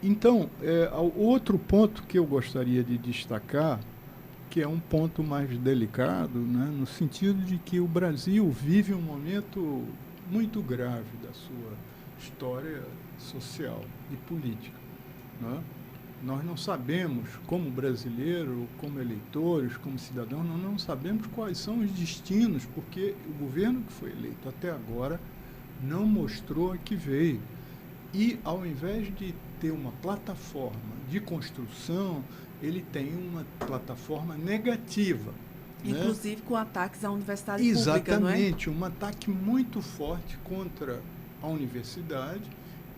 Então, outro ponto que eu gostaria de destacar, que é um ponto mais delicado, né, no sentido de que o Brasil vive um momento muito grave da sua história social e política. Né? Nós não sabemos, como brasileiro, como eleitores, como cidadãos, nós não sabemos quais são os destinos, porque o governo que foi eleito até agora não mostrou a que veio. E, ao invés de ter uma plataforma de construção, ele tem uma plataforma negativa. Inclusive, né? Com ataques à universidade pública, não é? Exatamente, um ataque muito forte contra a universidade,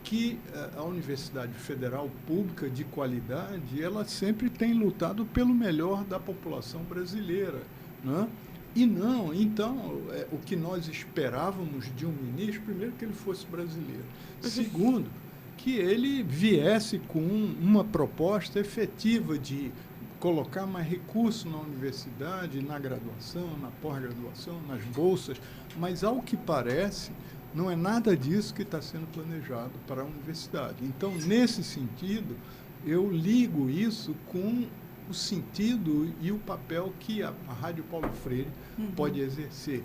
que a Universidade Federal Pública de qualidade, ela sempre tem lutado pelo melhor da população brasileira, né? E não, então, o que nós esperávamos de um ministro, primeiro, que ele fosse brasileiro. Segundo, que ele viesse com uma proposta efetiva de colocar mais recursos na universidade, na graduação, na pós-graduação, nas bolsas, mas, ao que parece, não é nada disso que está sendo planejado para a universidade. Então, nesse sentido, eu ligo isso com o sentido e o papel que a Rádio Paulo Freire pode exercer.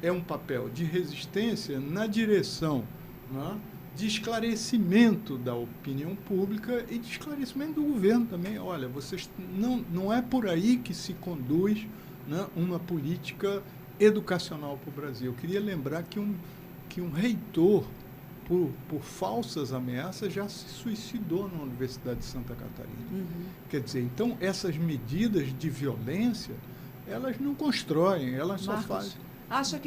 É um papel de resistência na direção, né, de esclarecimento da opinião pública e de esclarecimento do governo também. Olha, vocês não é por aí que se conduz, né, uma política educacional para o Brasil. Eu queria lembrar que um reitor, por falsas ameaças, já se suicidou na Universidade de Santa Catarina. Quer dizer, então, essas medidas de violência, elas não constroem, elas só fazem. Acha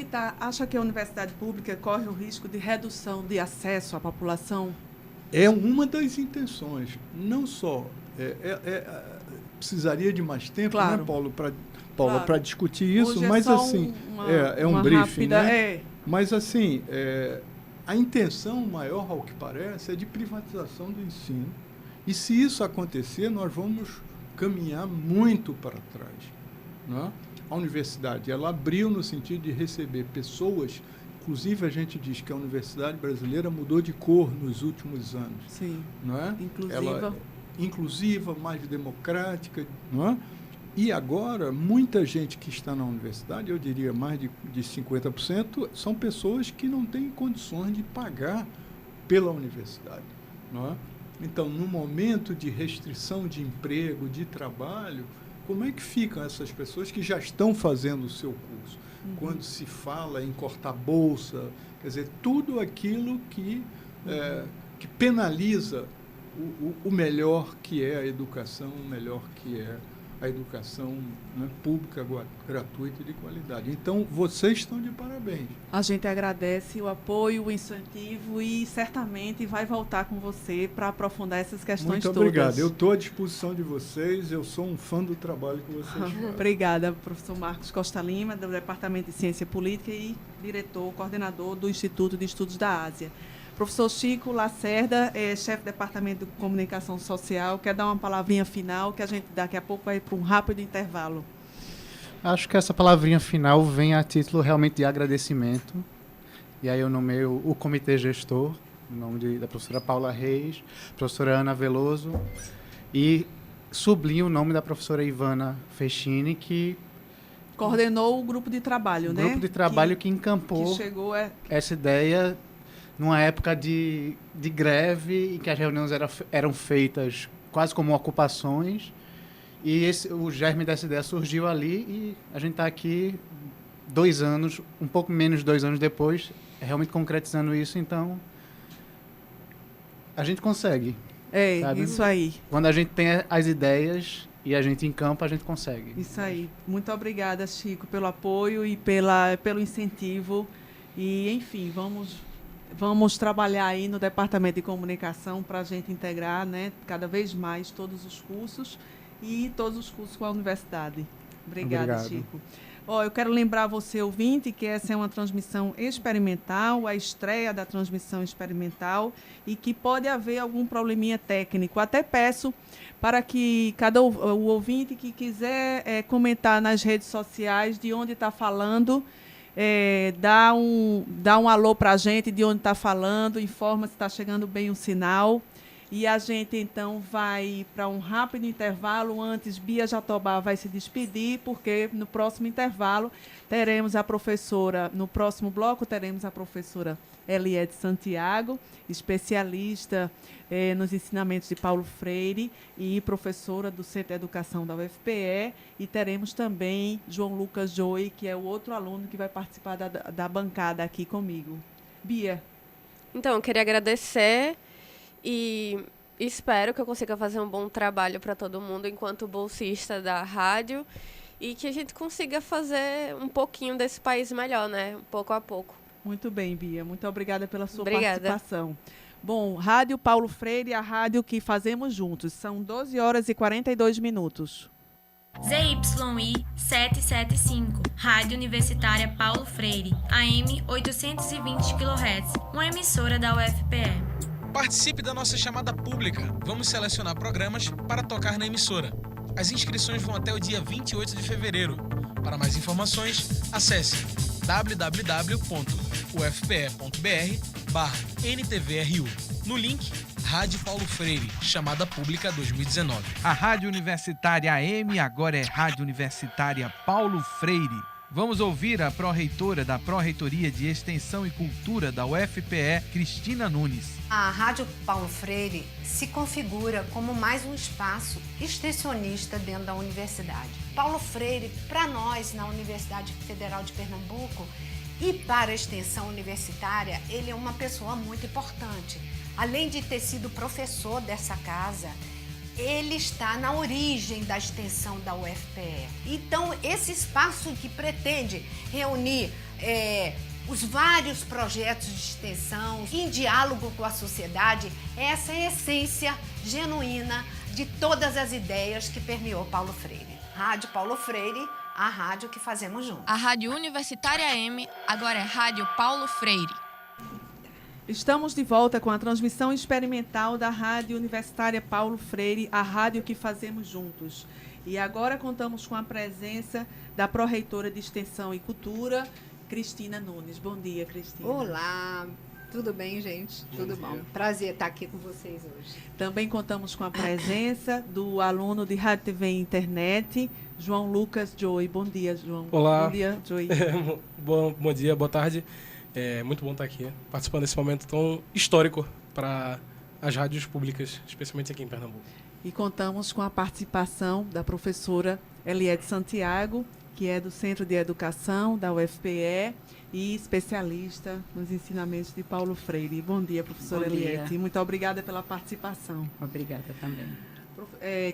que a universidade pública corre o risco de redução de acesso à população? É uma das intenções. Não só. Precisaria de mais tempo, claro, né, Paulo, para discutir isso, hoje mas assim, um briefing, rápida, né? Mas assim, a intenção maior, ao que parece, é de privatização do ensino. E se isso acontecer, nós vamos caminhar muito para trás, né? A universidade, ela abriu no sentido de receber pessoas, inclusive a gente diz que a universidade brasileira mudou de cor nos últimos anos. Sim, não é? Ela inclusiva, mais democrática, não é? E agora, muita gente que está na universidade, eu diria mais de 50%, são pessoas que não têm condições de pagar pela universidade, não é? Então, no momento de restrição de emprego, de trabalho, como é que ficam essas pessoas que já estão fazendo o seu curso? Quando se fala em cortar bolsa, quer dizer, tudo aquilo que penaliza o melhor que é a educação, o melhor que é a educação, né, pública, gratuita e de qualidade. Então, vocês estão de parabéns. A gente agradece o apoio, o incentivo e certamente vai voltar com você para aprofundar essas questões todas. Muito obrigado. Eu estou à disposição de vocês. Eu sou um fã do trabalho que vocês fazem. Obrigada, professor Marcos Costa Lima, do Departamento de Ciência Política e coordenador do Instituto de Estudos da Ásia. Professor Chico Lacerda, chefe do Departamento de Comunicação Social, quer dar uma palavrinha final, que a gente daqui a pouco vai para um rápido intervalo. Acho que essa palavrinha final vem a título realmente de agradecimento. E aí eu nomeio o comitê gestor, em nome da professora Paula Reis, professora Ana Veloso, e sublinho o nome da professora Ivana Fechini, que coordenou o grupo de trabalho, né? O grupo de trabalho que encampou essa ideia numa época de greve, em que as reuniões eram feitas quase como ocupações, e o germe dessa ideia surgiu ali, e a gente está aqui 2 anos, um pouco menos de 2 anos depois, realmente concretizando isso. Então, a gente consegue. Sabe? Isso aí. Quando a gente tem as ideias e a gente encampa, a gente consegue. Isso aí. Muito obrigada, Chico, pelo apoio e pelo incentivo. E, enfim, vamos trabalhar aí no Departamento de Comunicação para a gente integrar, né, cada vez mais todos os cursos e todos os cursos com a universidade. Obrigada, Chico. Eu quero lembrar você, ouvinte, que essa é uma transmissão experimental, a estreia da transmissão experimental, e que pode haver algum probleminha técnico. Até peço para que o ouvinte que quiser comentar nas redes sociais de onde está falando, dá um alô para a gente de onde está falando, informa se está chegando bem o sinal. E a gente, então, vai para um rápido intervalo. Antes, Bia Jatobá vai se despedir, porque no próximo intervalo teremos a professora, no próximo bloco, teremos a professora Eliette Santiago, especialista nos ensinamentos de Paulo Freire e professora do Centro de Educação da UFPE. E teremos também João Lucas Joy, que é o outro aluno que vai participar da bancada aqui comigo. Bia. Então, eu queria agradecer e espero que eu consiga fazer um bom trabalho para todo mundo enquanto bolsista da rádio e que a gente consiga fazer um pouquinho desse país melhor, né? Pouco a pouco. Muito bem, Bia. Muito obrigada pela sua participação. Bom, Rádio Paulo Freire, a rádio que fazemos juntos. São 12 horas e 42 minutos. ZYI 775, Rádio Universitária Paulo Freire, AM 820 kHz, uma emissora da UFPE. Participe da nossa chamada pública. Vamos selecionar programas para tocar na emissora. As inscrições vão até o dia 28 de fevereiro. Para mais informações, acesse www.ufpe.br/NTVRU. No link, Rádio Paulo Freire, chamada pública 2019. A Rádio Universitária AM agora é Rádio Universitária Paulo Freire. Vamos ouvir a pró-reitora da Pró-Reitoria de Extensão e Cultura da UFPE, Cristina Nunes. A Rádio Paulo Freire se configura como mais um espaço extensionista dentro da universidade. Paulo Freire, para nós, na Universidade Federal de Pernambuco e para a extensão universitária, ele é uma pessoa muito importante. Além de ter sido professor dessa casa, ele está na origem da extensão da UFPE. Então, esse espaço que pretende reunir os vários projetos de extensão em diálogo com a sociedade, essa é a essência genuína de todas as ideias que permeou Paulo Freire. Rádio Paulo Freire, a rádio que fazemos juntos. A Rádio Universitária AM agora é Rádio Paulo Freire. Estamos de volta com a transmissão experimental da Rádio Universitária Paulo Freire, a rádio que fazemos juntos. E agora contamos com a presença da pró-reitora de Extensão e Cultura, Cristina Nunes. Bom dia, Cristina. Olá, tudo bem, gente? Tudo bom? Prazer estar aqui com vocês hoje. Também contamos com a presença do aluno de Rádio, TV e Internet, João Lucas Joy. Bom dia, João. Olá. Bom dia, Joy. Bom dia, boa tarde. É muito bom estar aqui, participando desse momento tão histórico para as rádios públicas, especialmente aqui em Pernambuco. E contamos com a participação da professora Eliette Santiago, que é do Centro de Educação da UFPE e especialista nos ensinamentos de Paulo Freire. Bom dia, professora Eliette. Muito obrigada pela participação. Obrigada também.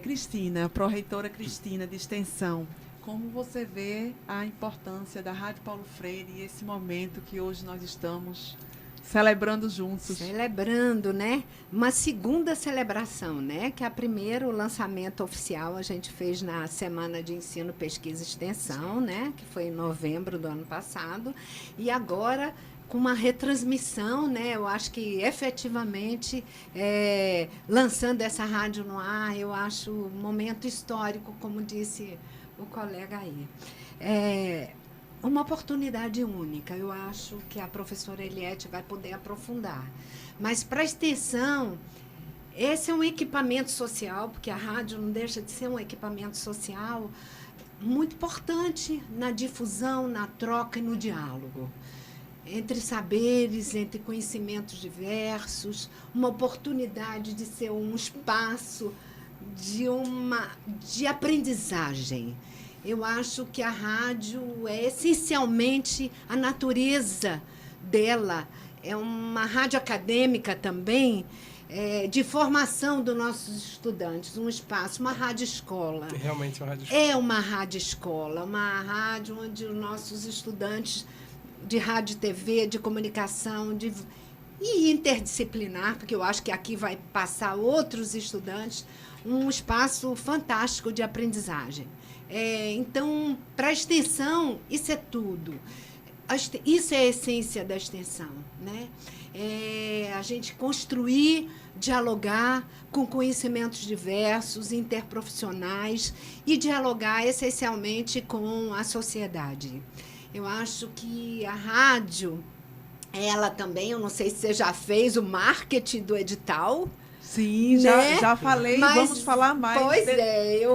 Cristina, pró-reitora Cristina de Extensão. Como você vê a importância da Rádio Paulo Freire e esse momento que hoje nós estamos celebrando juntos? Celebrando, né? Uma segunda celebração, né? Que é a primeiro lançamento oficial a gente fez na Semana de Ensino, Pesquisa e Extensão, né? Que foi em novembro do ano passado. E agora com uma retransmissão, né? Eu acho que efetivamente lançando essa rádio no ar, eu acho um momento histórico, como disse o colega aí. Uma oportunidade única. Eu acho que a professora Eliette vai poder aprofundar. Mas para a extensão, esse é um equipamento social, porque a rádio não deixa de ser um equipamento social muito importante na difusão, na troca e no diálogo. Entre saberes, entre conhecimentos diversos, uma oportunidade de ser um espaço de aprendizagem. Eu acho que a rádio é essencialmente a natureza dela, é uma rádio acadêmica também, de formação dos nossos estudantes, um espaço, uma rádio-escola. Realmente uma rádio-escola. É uma rádio-escola, uma rádio onde os nossos estudantes de rádio e TV, de comunicação, e interdisciplinar, porque eu acho que aqui vai passar outros estudantes, um espaço fantástico de aprendizagem. Então, para a extensão, isso é tudo. Isso é a essência da extensão, né? A gente construir, dialogar com conhecimentos diversos, interprofissionais e dialogar essencialmente com a sociedade. Eu acho que a rádio, ela também, eu não sei se você já fez o marketing do edital. Sim, né? já falei, mas, vamos falar mais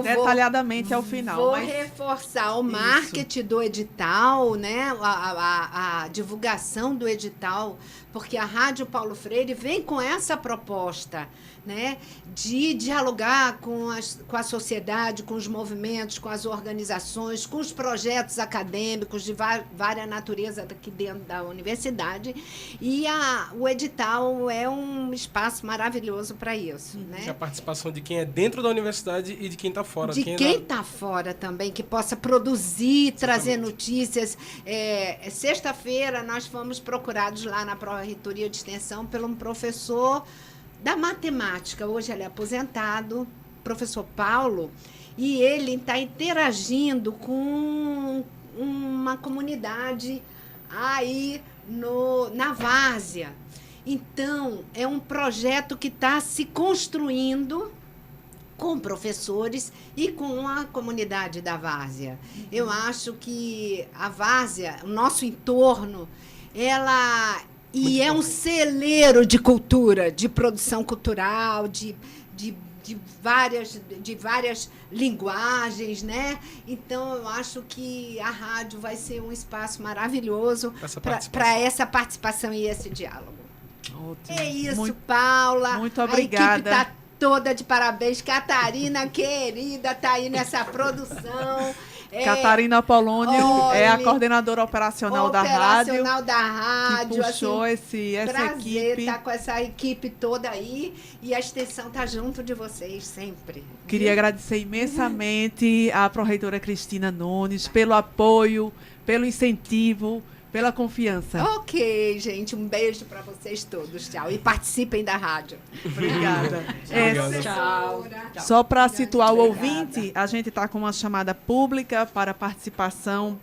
detalhadamente ao final. Vou reforçar o marketing do edital, né? A divulgação do edital, porque a Rádio Paulo Freire vem com essa proposta, né, de dialogar com a sociedade, com os movimentos, com as organizações, com os projetos acadêmicos de várias naturezas aqui dentro da universidade. E o edital é um espaço maravilhoso para isso. Né? A participação de quem é dentro da universidade e de quem está fora. De quem está fora também, que possa produzir, trazer notícias. Sexta-feira nós fomos procurados lá na Pró-Reitoria de Extensão por um professor da matemática, hoje ele é aposentado, professor Paulo, e ele está interagindo com uma comunidade aí na Várzea. Então, é um projeto que está se construindo com professores e com a comunidade da Várzea. Eu acho que a Várzea, o nosso entorno, é um celeiro de cultura, de produção cultural, de várias linguagens, né? Então, eu acho que a rádio vai ser um espaço maravilhoso para essa participação e esse diálogo. Ótimo. É isso, Paula. Muito obrigada. A equipe está toda de parabéns. Catarina, querida, está aí nessa produção. Catarina Apolônio é a coordenadora operacional da rádio. Que puxou assim, essa prazer equipe. Estar com essa equipe toda aí. E a extensão está junto de vocês sempre. Queria agradecer imensamente à pró-reitora Cristina Nunes pelo apoio, pelo incentivo, pela confiança. Ok, gente. Um beijo para vocês todos. Tchau. E participem da rádio. Obrigada. Tchau. Só para situar o ouvinte, a gente está com uma chamada pública para participação,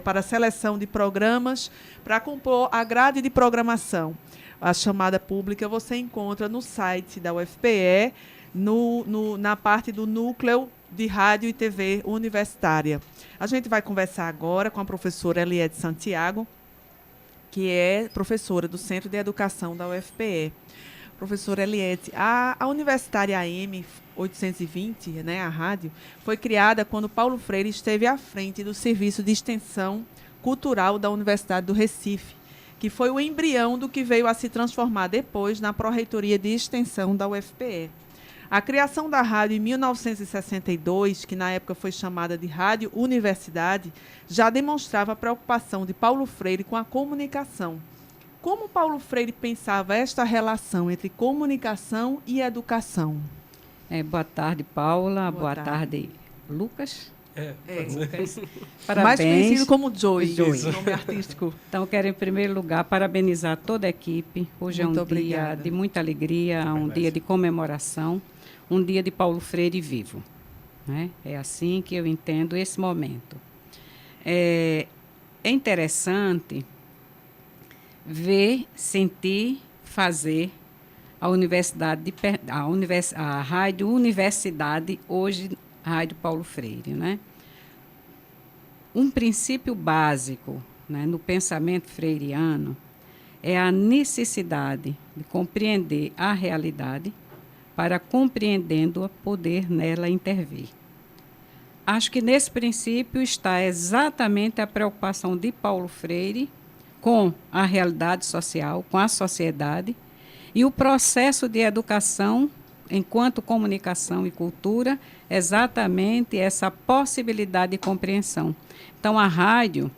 para seleção de programas, para compor a grade de programação. A chamada pública você encontra no site da UFPE, na parte do núcleo de rádio e TV universitária. A gente vai conversar agora com a professora Eliette Santiago, que é professora do Centro de Educação da UFPE. Professora Eliette, a Universitária AM 820, né, a rádio, foi criada quando Paulo Freire esteve à frente do Serviço de Extensão Cultural da Universidade do Recife, que foi o embrião do que veio a se transformar depois na Pró-Reitoria de Extensão da UFPE. A criação da rádio em 1962, que na época foi chamada de Rádio Universidade, já demonstrava a preocupação de Paulo Freire com a comunicação. Como Paulo Freire pensava esta relação entre comunicação e educação? Boa tarde, Paula. Boa tarde, Lucas. Lucas. Parabéns. Mais conhecido como Joey, nome artístico. Então, quero, em primeiro lugar, parabenizar toda a equipe. Hoje Muito é um obrigada. dia de muita alegria, um dia de comemoração, um dia de Paulo Freire vivo. Né? É assim que eu entendo esse momento. É interessante ver, sentir, fazer a a Rádio Universidade, hoje Rádio Paulo Freire. Né? Um princípio básico, né, no pensamento freiriano é a necessidade de compreender a realidade para, compreendendo-a, poder nela intervir. Acho que nesse princípio está exatamente a preocupação de Paulo Freire com a realidade social, com a sociedade, e o processo de educação, enquanto comunicação e cultura, exatamente essa possibilidade de compreensão. Então, a rádio,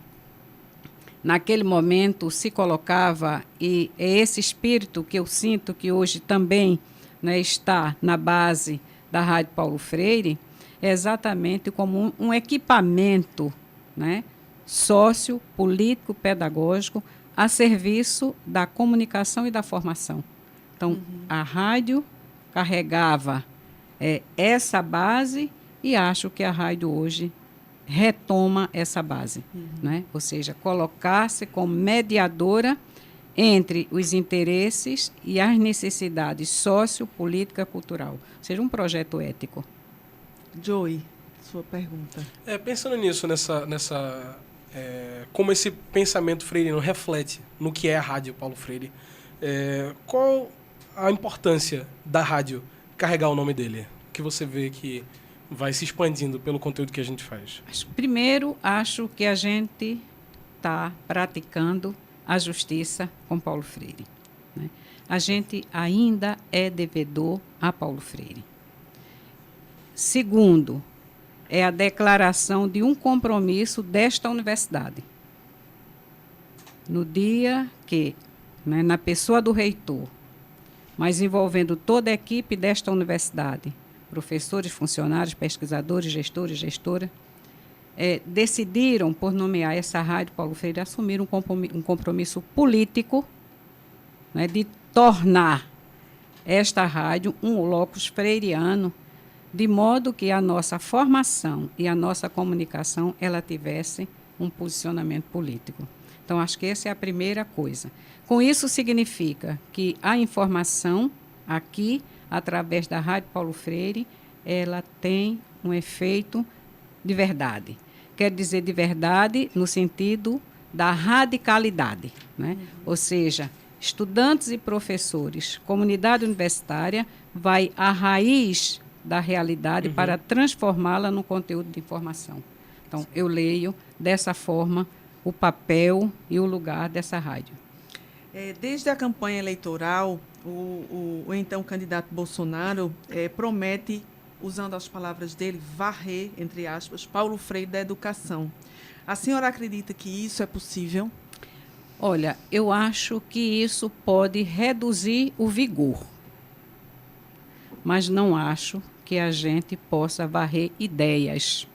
naquele momento, se colocava, e é esse espírito que eu sinto que hoje também, né, está na base da Rádio Paulo Freire, é exatamente como um equipamento, né, sócio, político, pedagógico, a serviço da comunicação e da formação. Então, a rádio carregava essa base e acho que a rádio hoje retoma essa base, né? Ou seja, colocar-se como mediadora entre os interesses e as necessidades sociopolítica cultural, ou seja, um projeto ético. Joey, sua pergunta. Pensando nisso, como esse pensamento freiriano reflete no que é a Rádio Paulo Freire, qual a importância da rádio carregar o nome dele? O que você vê que vai se expandindo pelo conteúdo que a gente faz? Primeiro, acho que a gente está praticando a justiça com Paulo Freire, né? A gente ainda é devedor a Paulo Freire. Segundo, é a declaração de um compromisso desta universidade. No dia que, né, na pessoa do reitor, mas envolvendo toda a equipe desta universidade, professores, funcionários, pesquisadores, gestores, gestora, decidiram por nomear essa rádio Paulo Freire, assumir um compromisso político, né, de tornar esta rádio um locus freiriano, de modo que a nossa formação e a nossa comunicação ela tivesse um posicionamento político. Então, acho que essa é a primeira coisa. Com isso, significa que a informação aqui, através da Rádio Paulo Freire, ela tem um efeito de verdade. Quer dizer, de verdade no sentido da radicalidade, né? Ou seja, estudantes e professores, comunidade universitária, vai à raiz da realidade para transformá-la num conteúdo de informação. Então, eu leio dessa forma o papel e o lugar dessa rádio. Desde a campanha eleitoral, o então candidato Bolsonaro promete, usando as palavras dele, varrer, entre aspas, Paulo Freire da educação. A senhora acredita que isso é possível? Olha, eu acho que isso pode reduzir o vigor, mas não acho que a gente possa varrer ideias.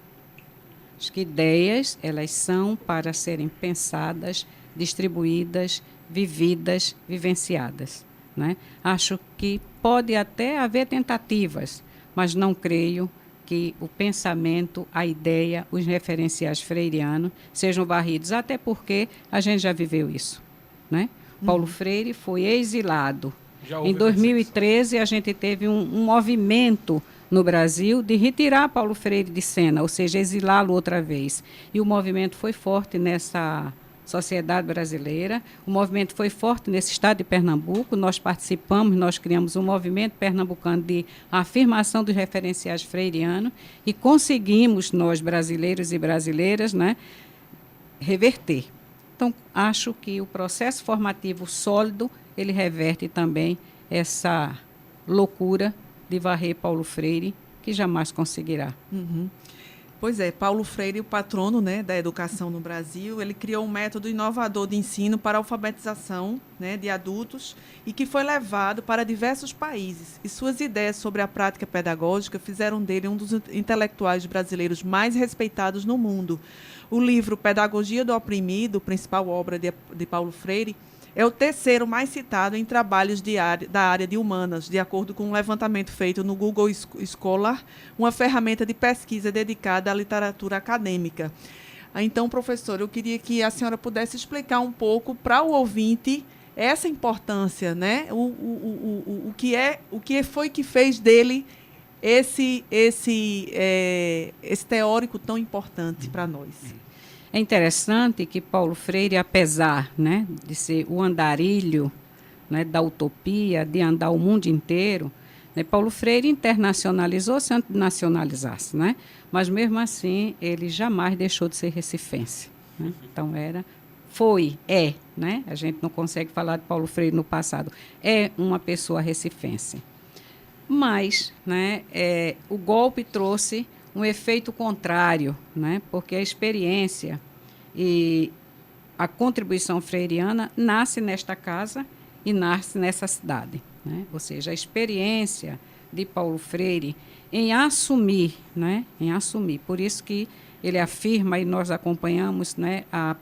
Acho que ideias, elas são para serem pensadas, distribuídas, vividas, vivenciadas, né? Acho que pode até haver tentativas, mas não creio que o pensamento, a ideia, os referenciais freirianos sejam varridos, até porque a gente já viveu isso, né? Paulo Freire foi exilado. Em 2013, a gente teve um movimento no Brasil de retirar Paulo Freire de cena, ou seja, exilá-lo outra vez. E o movimento foi forte nessa sociedade brasileira, o movimento foi forte nesse estado de Pernambuco, nós participamos, nós criamos um movimento pernambucano de afirmação dos referenciais freirianos e conseguimos, nós brasileiros e brasileiras, né, reverter. Então, acho que o processo formativo sólido, ele reverte também essa loucura de varrer Paulo Freire, que jamais conseguirá. Pois é, Paulo Freire, o patrono, né, da educação no Brasil, ele criou um método inovador de ensino para a alfabetização, né, de adultos e que foi levado para diversos países. E suas ideias sobre a prática pedagógica fizeram dele um dos intelectuais brasileiros mais respeitados no mundo. O livro Pedagogia do Oprimido, principal obra de Paulo Freire, é o terceiro mais citado em trabalhos da área de humanas, de acordo com um levantamento feito no Google Scholar, uma ferramenta de pesquisa dedicada à literatura acadêmica. Então, professor, eu queria que a senhora pudesse explicar um pouco para o ouvinte essa importância, né? O que foi que fez dele esse teórico tão importante para nós. É interessante que Paulo Freire, apesar, né, de ser o andarilho, né, da utopia, de andar o mundo inteiro, né, Paulo Freire internacionalizou-se antes de nacionalizar-se, né? Mas, mesmo assim, ele jamais deixou de ser recifense, né? Então, né? A gente não consegue falar de Paulo Freire no passado. É uma pessoa recifense. Mas, né, o golpe trouxe um efeito contrário, né? Porque a experiência e a contribuição freiriana nasce nesta casa e nasce nessa cidade, né? Ou seja, a experiência de Paulo Freire em assumir, né? Em assumir. Por isso que ele afirma, e nós acompanhamos, né, a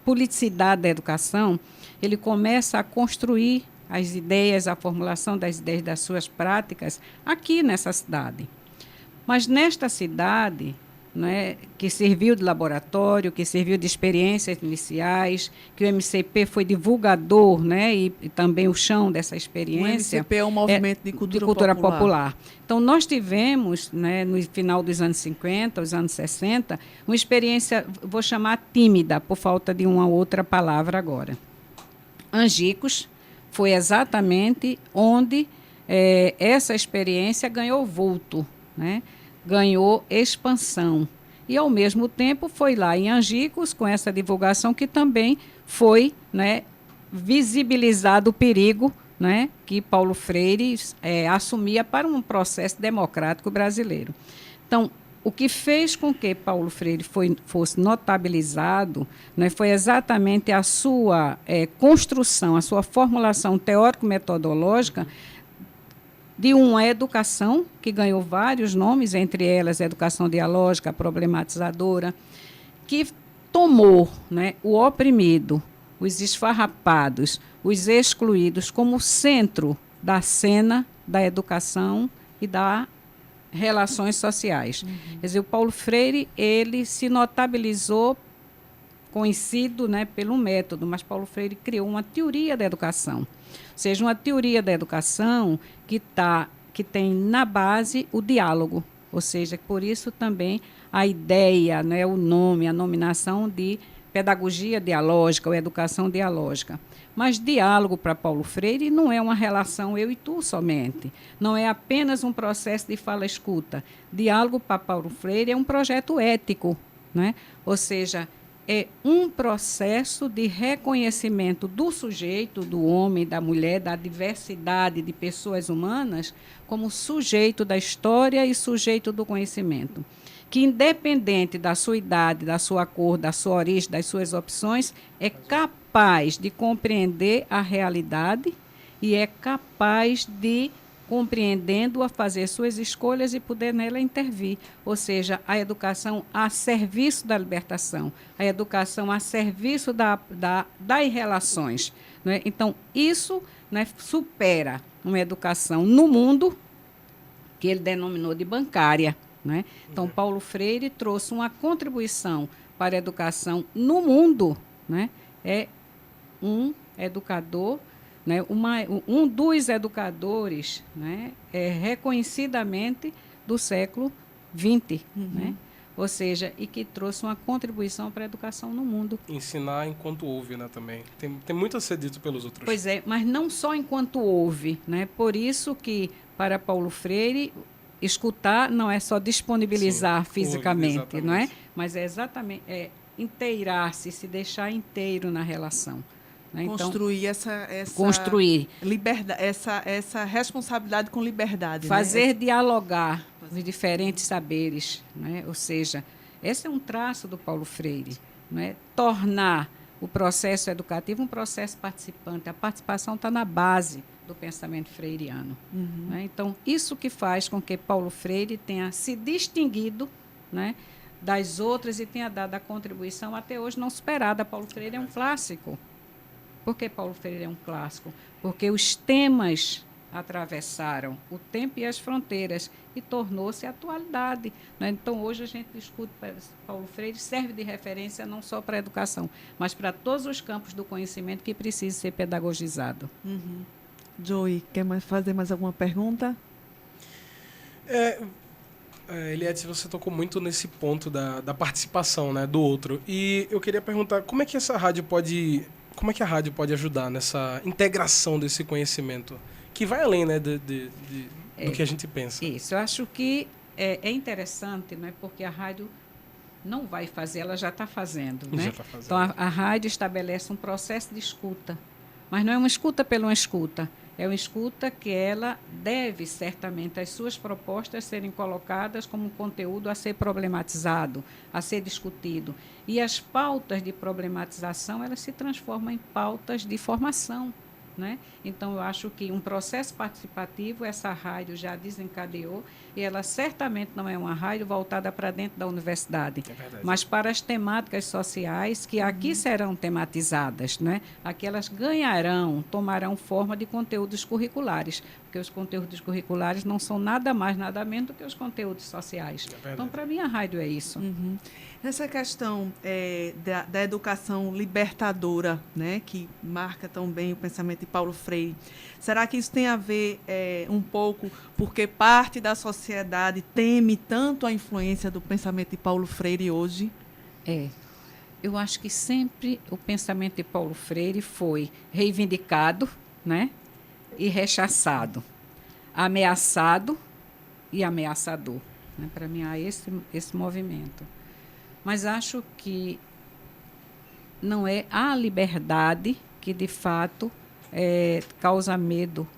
politicidade da educação, ele começa a construir as ideias, a formulação das ideias das suas práticas aqui nessa cidade. Mas nesta cidade, né, que serviu de laboratório, que serviu de experiências iniciais, que o MCP foi divulgador, né, e também o chão dessa experiência. O MCP é um movimento de cultura popular. Então, nós tivemos, né, no final dos anos 50, os anos 60, uma experiência, vou chamar tímida, por falta de uma outra palavra agora. Angicos foi exatamente onde essa experiência ganhou vulto, né? Ganhou expansão. E, ao mesmo tempo, foi lá em Angicos, com essa divulgação, que também foi, né, visibilizado o perigo, né, que Paulo Freire assumia para um processo democrático brasileiro. Então, o que fez com que Paulo Freire fosse notabilizado, né, foi exatamente a sua construção, a sua formulação teórico-metodológica de uma educação que ganhou vários nomes, entre elas a educação dialógica, problematizadora, que tomou, né, o oprimido, os esfarrapados, os excluídos como centro da cena da educação e das relações sociais. Quer dizer, o Paulo Freire, ele se notabilizou, conhecido, né, pelo método, mas Paulo Freire criou uma teoria da educação. Ou seja, uma teoria da educação que tem na base o diálogo. Ou seja, por isso também a ideia, né, o nome, a nominação de pedagogia dialógica ou educação dialógica. Mas diálogo para Paulo Freire não é uma relação eu e tu somente. Não é apenas um processo de fala-escuta. Diálogo para Paulo Freire é um projeto ético, né? Ou seja, é um processo de reconhecimento do sujeito, do homem, da mulher, da diversidade de pessoas humanas como sujeito da história e sujeito do conhecimento, que, independente da sua idade, da sua cor, da sua origem, das suas opções, é capaz de compreender a realidade e é capaz de, compreendendo-a, fazer suas escolhas e poder nela intervir. Ou seja, a educação a serviço da libertação, a educação a serviço das relações. Não é? Então, isso, né, supera uma educação no mundo, que ele denominou de bancária. Né? Então, Paulo Freire trouxe uma contribuição para a educação no mundo. Né? É um educador, né, um dos educadores, né, reconhecidamente do século XX, né? Ou seja, e que trouxe uma contribuição para a educação no mundo. Ensinar enquanto ouve, né, também. Tem muito a ser dito pelos outros. Pois é, mas não só enquanto ouve, né? Por isso que, para Paulo Freire, escutar não é só disponibilizar fisicamente, não é? Mas é exatamente inteirar-se, se deixar inteiro na relação. Né? Construir então, essa construir liberdade, essa responsabilidade com liberdade. Fazer dialogar os diferentes saberes. Né? Ou seja, esse é um traço do Paulo Freire. Né? Tornar o processo educativo um processo participante. A participação está na base do pensamento freiriano. Né? Então, isso que faz com que Paulo Freire tenha se distinguido, né, das outras e tenha dado a contribuição até hoje não superada. Paulo Freire é um clássico. Por que Paulo Freire é um clássico? Porque os temas atravessaram o tempo e as fronteiras e tornou-se atualidade. Né? Então, hoje a gente discute Paulo Freire, serve de referência não só para a educação, mas para todos os campos do conhecimento que precisa ser pedagogizado. Joey, quer fazer mais alguma pergunta? Eliette, você tocou muito nesse ponto da participação, né, do outro. E eu queria perguntar, como é que a rádio pode ajudar nessa integração desse conhecimento, que vai além, né, do que a gente pensa? Isso, eu acho que é interessante, né, porque a rádio não vai fazer, ela já está fazendo. Né? Já tá fazendo. Então, a rádio estabelece um processo de escuta, mas não é uma escuta pela uma escuta. É uma escuta que ela deve, certamente, as suas propostas serem colocadas como um conteúdo a ser problematizado, a ser discutido. E as pautas de problematização, elas se transformam em pautas de formação. né? Então, eu acho que um processo participativo, essa rádio já desencadeou, e ela certamente não é uma rádio voltada para dentro da universidade, mas para as temáticas sociais que aqui serão tematizadas, né? Aqui elas tomarão forma de conteúdos curriculares, porque os conteúdos curriculares não são nada mais, nada menos do que os conteúdos sociais. Então, para mim, a rádio é isso. Essa questão da educação libertadora, né, que marca tão bem o pensamento de Paulo Freire, será que isso tem a ver um pouco porque parte da sociedade teme tanto a influência do pensamento de Paulo Freire hoje? Eu acho que sempre o pensamento de Paulo Freire foi reivindicado, né, e rechaçado, ameaçado e ameaçador, né? Para mim, há esse movimento. Mas acho que não é a liberdade que, de fato, causa medo,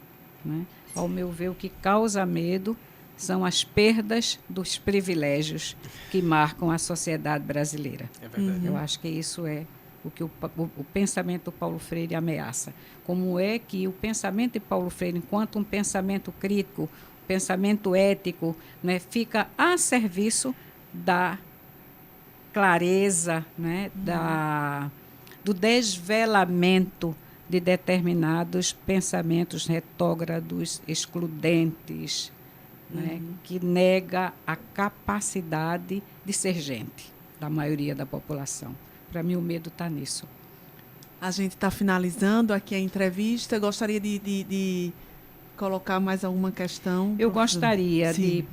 né? Ao meu ver, o que causa medo são as perdas dos privilégios que marcam a sociedade brasileira. É verdade. Eu acho que isso é o que o pensamento do Paulo Freire ameaça. Como é que o pensamento de Paulo Freire, enquanto um pensamento crítico, pensamento ético, né, fica a serviço da clareza, né, do desvelamento de determinados pensamentos retrógrados, excludentes, né, que nega a capacidade de ser gente da maioria da população. Para mim, o medo está nisso. A gente está finalizando aqui a entrevista. Gostaria de colocar mais alguma questão? Eu gostaria de,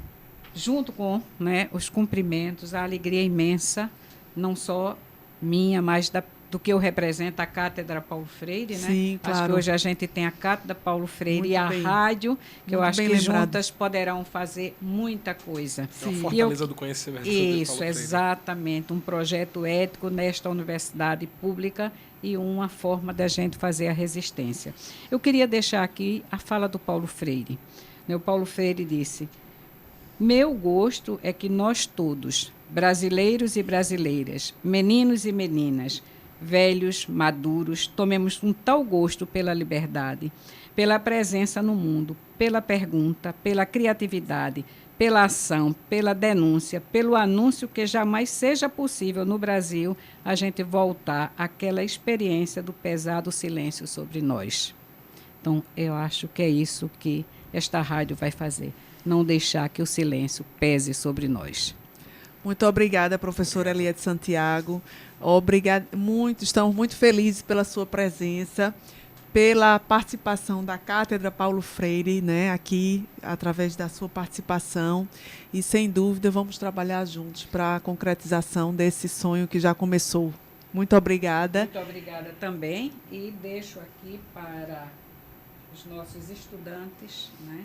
junto com, né, os cumprimentos, a alegria imensa, não só minha, mas do que eu represento, a Cátedra Paulo Freire, né? Sim, claro. Acho que hoje a gente tem a Cátedra Paulo Freire Muito e a bem. rádio, que eu Muito acho bem que lembrado. juntas poderão fazer muita coisa. É uma fortaleza do conhecimento de Isso, Paulo Freire. exatamente. Um projeto ético nesta universidade pública e uma forma da gente fazer a resistência. Eu queria deixar aqui a fala do Paulo Freire. O Paulo Freire disse: meu gosto é que nós todos, brasileiros e brasileiras, meninos e meninas, velhos, maduros, tomemos um tal gosto pela liberdade, pela presença no mundo, pela pergunta, pela criatividade, pela ação, pela denúncia, pelo anúncio que jamais seja possível no Brasil a gente voltar àquela experiência do pesado silêncio sobre nós. Então, eu acho que é isso que esta rádio vai fazer, não deixar que o silêncio pese sobre nós. Muito obrigada, professora Eliette Santiago. Estamos muito felizes pela sua presença, pela participação da Cátedra Paulo Freire, né, aqui, através da sua participação. E, sem dúvida, vamos trabalhar juntos para a concretização desse sonho que já começou. Muito obrigada. Muito obrigada também. E deixo aqui para os nossos estudantes, né,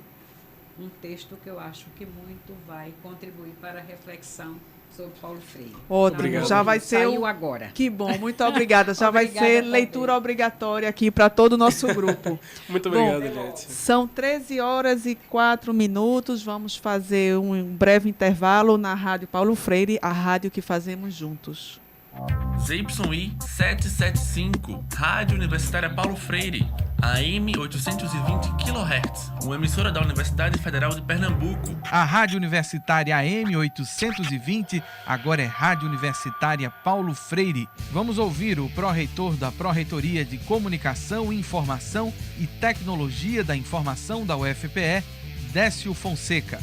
um texto que eu acho que muito vai contribuir para a reflexão sobre Paulo Freire. Ótimo, já vai ser agora. Que bom, muito obrigada. Já vai ser também. leitura obrigatória aqui para todo o nosso grupo. Muito obrigado, gente. São 13h04. Vamos fazer um breve intervalo na Rádio Paulo Freire, a rádio que fazemos juntos. ZYI 775, Rádio Universitária Paulo Freire, AM 820 kHz, uma emissora da Universidade Federal de Pernambuco. A Rádio Universitária AM 820 agora é Rádio Universitária Paulo Freire. Vamos ouvir o pró-reitor da Pró-Reitoria de Comunicação, Informação e Tecnologia da Informação da UFPE, Décio Fonseca.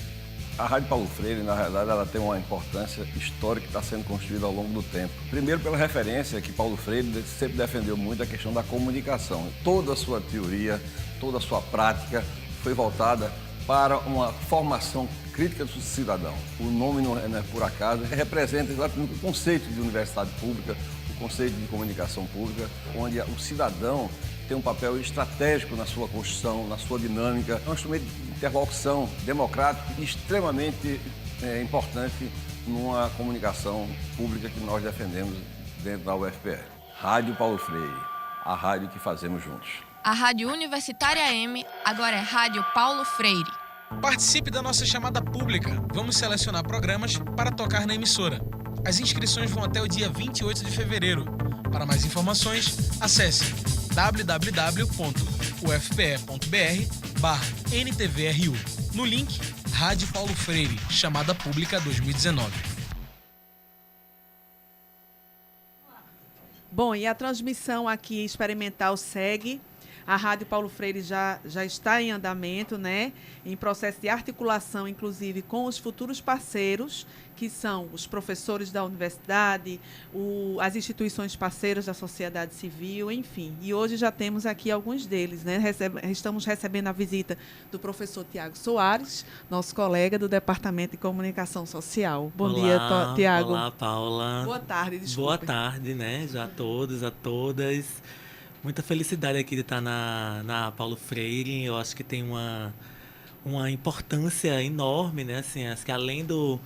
A Rádio Paulo Freire, na realidade, ela tem uma importância histórica que está sendo construída ao longo do tempo. Primeiro, pela referência que Paulo Freire sempre defendeu muito a questão da comunicação. Toda a sua teoria, toda a sua prática foi voltada para uma formação crítica do cidadão. O nome não é por acaso, representa exatamente o conceito de universidade pública, o conceito de comunicação pública, onde o cidadão tem um papel estratégico na sua construção, na sua dinâmica. É um instrumento de interlocução democrático e extremamente importante numa comunicação pública que nós defendemos dentro da UFPE. Rádio Paulo Freire, a rádio que fazemos juntos. A Rádio Universitária AM agora é Rádio Paulo Freire. Participe da nossa chamada pública. Vamos selecionar programas para tocar na emissora. As inscrições vão até o dia 28 de fevereiro. Para mais informações, acesse www.ufpe.br/NTVRU. No link, Rádio Paulo Freire, chamada pública 2019. Bom, e a transmissão aqui experimental segue. A Rádio Paulo Freire já está em andamento, né? Em processo de articulação, inclusive, com os futuros parceiros, que são os professores da universidade, as instituições parceiras da sociedade civil, enfim. E hoje já temos aqui alguns deles, né? Estamos recebendo a visita do professor Tiago Soares, nosso colega do Departamento de Comunicação Social. Bom dia, Tiago. Olá, Paula. Boa tarde, desculpa. Boa tarde, né? Já a todos, a todas. Muita felicidade aqui de estar na Paulo Freire. Eu acho que tem uma importância enorme, né? Assim, acho que além do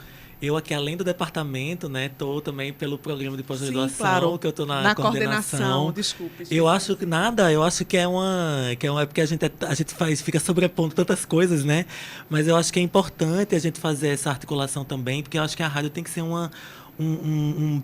departamento, né, estou também pelo programa de pós-graduação, claro, que eu estou na coordenação. Desculpe. Eu acho que é porque a gente fica sobrepondo tantas coisas, né? Mas eu acho que é importante a gente fazer essa articulação também, porque eu acho que a rádio tem que ser um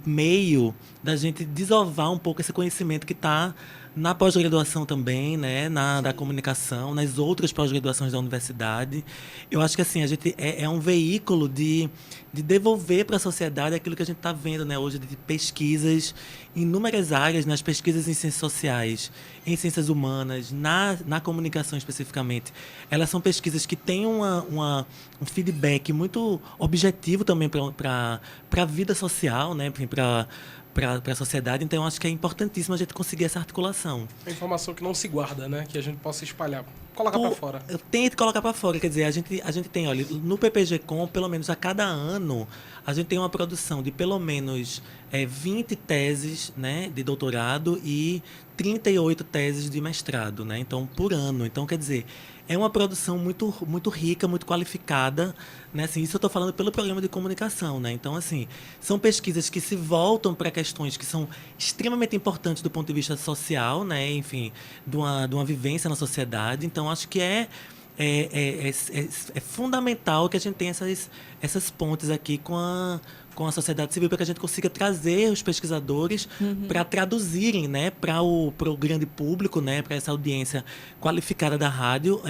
meio da gente desovar um pouco esse conhecimento que está na pós-graduação também, né, da comunicação, nas outras pós-graduações da universidade. Eu acho que assim, a gente é um veículo de devolver para a sociedade aquilo que a gente está vendo, né, hoje, de pesquisas em inúmeras áreas, nas pesquisas em ciências sociais, em ciências humanas, na comunicação especificamente. Elas são pesquisas que têm um feedback muito objetivo também para a vida social, né, para a sociedade. Então, eu acho que é importantíssimo a gente conseguir essa articulação. A informação que não se guarda, né? Que a gente possa espalhar. Colocar para fora. Eu tento colocar para fora. Quer dizer, a gente tem, olha, no PPG-Com, pelo menos a cada ano, a gente tem uma produção de pelo menos 20 teses, né, de doutorado e 38 teses de mestrado, né? Então, por ano. Então, quer dizer, é uma produção muito, muito rica, muito qualificada, né? Assim, isso eu estou falando pelo programa de comunicação, né? Então, assim, são pesquisas que se voltam para questões que são extremamente importantes do ponto de vista social, né? Enfim, de uma vivência na sociedade. Então, acho que é fundamental que a gente tenha essas pontes aqui com a sociedade civil, para que a gente consiga trazer os pesquisadores para traduzirem, né, para o grande público, né, para essa audiência qualificada da rádio,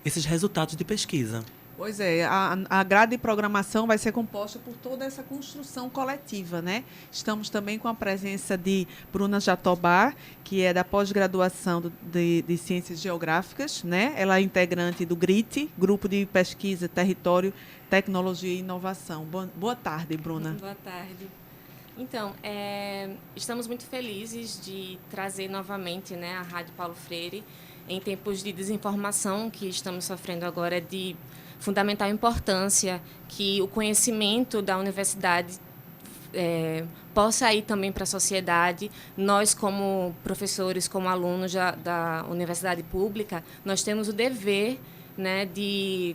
esses resultados de pesquisa. Pois é, a grade de programação vai ser composta por toda essa construção coletiva, né? Estamos também com a presença de Bruna Jatobá, que é da pós-graduação de Ciências Geográficas, né? Ela é integrante do GRIT, Grupo de Pesquisa, Território, Tecnologia e Inovação. Boa tarde, Bruna. Boa tarde. Então, estamos muito felizes de trazer novamente, né, a Rádio Paulo Freire em tempos de desinformação que estamos sofrendo agora, de fundamental importância que o conhecimento da universidade possa ir também para a sociedade. Nós, como professores, como alunos da universidade pública, nós temos o dever, né, de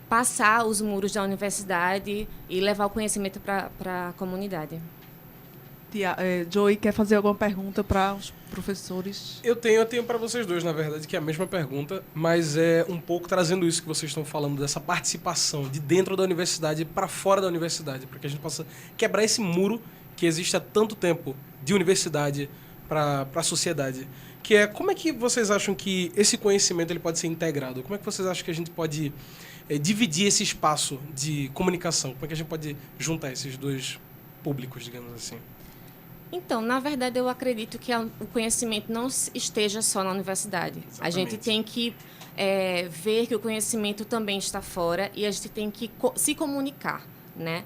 passar os muros da universidade e levar o conhecimento para a comunidade. Joey, quer fazer alguma pergunta para os professores? Eu tenho para vocês dois, na verdade, que é a mesma pergunta, mas é um pouco trazendo isso que vocês estão falando, dessa participação de dentro da universidade para fora da universidade, para que a gente possa quebrar esse muro que existe há tanto tempo de universidade para a sociedade. Que é, como é que vocês acham que esse conhecimento ele pode ser integrado? Como é que vocês acham que a gente pode dividir esse espaço de comunicação? Como é que a gente pode juntar esses dois públicos, digamos assim? Então, na verdade, eu acredito que o conhecimento não esteja só na universidade. Exatamente. A gente tem que ver que o conhecimento também está fora e a gente tem que se comunicar, né?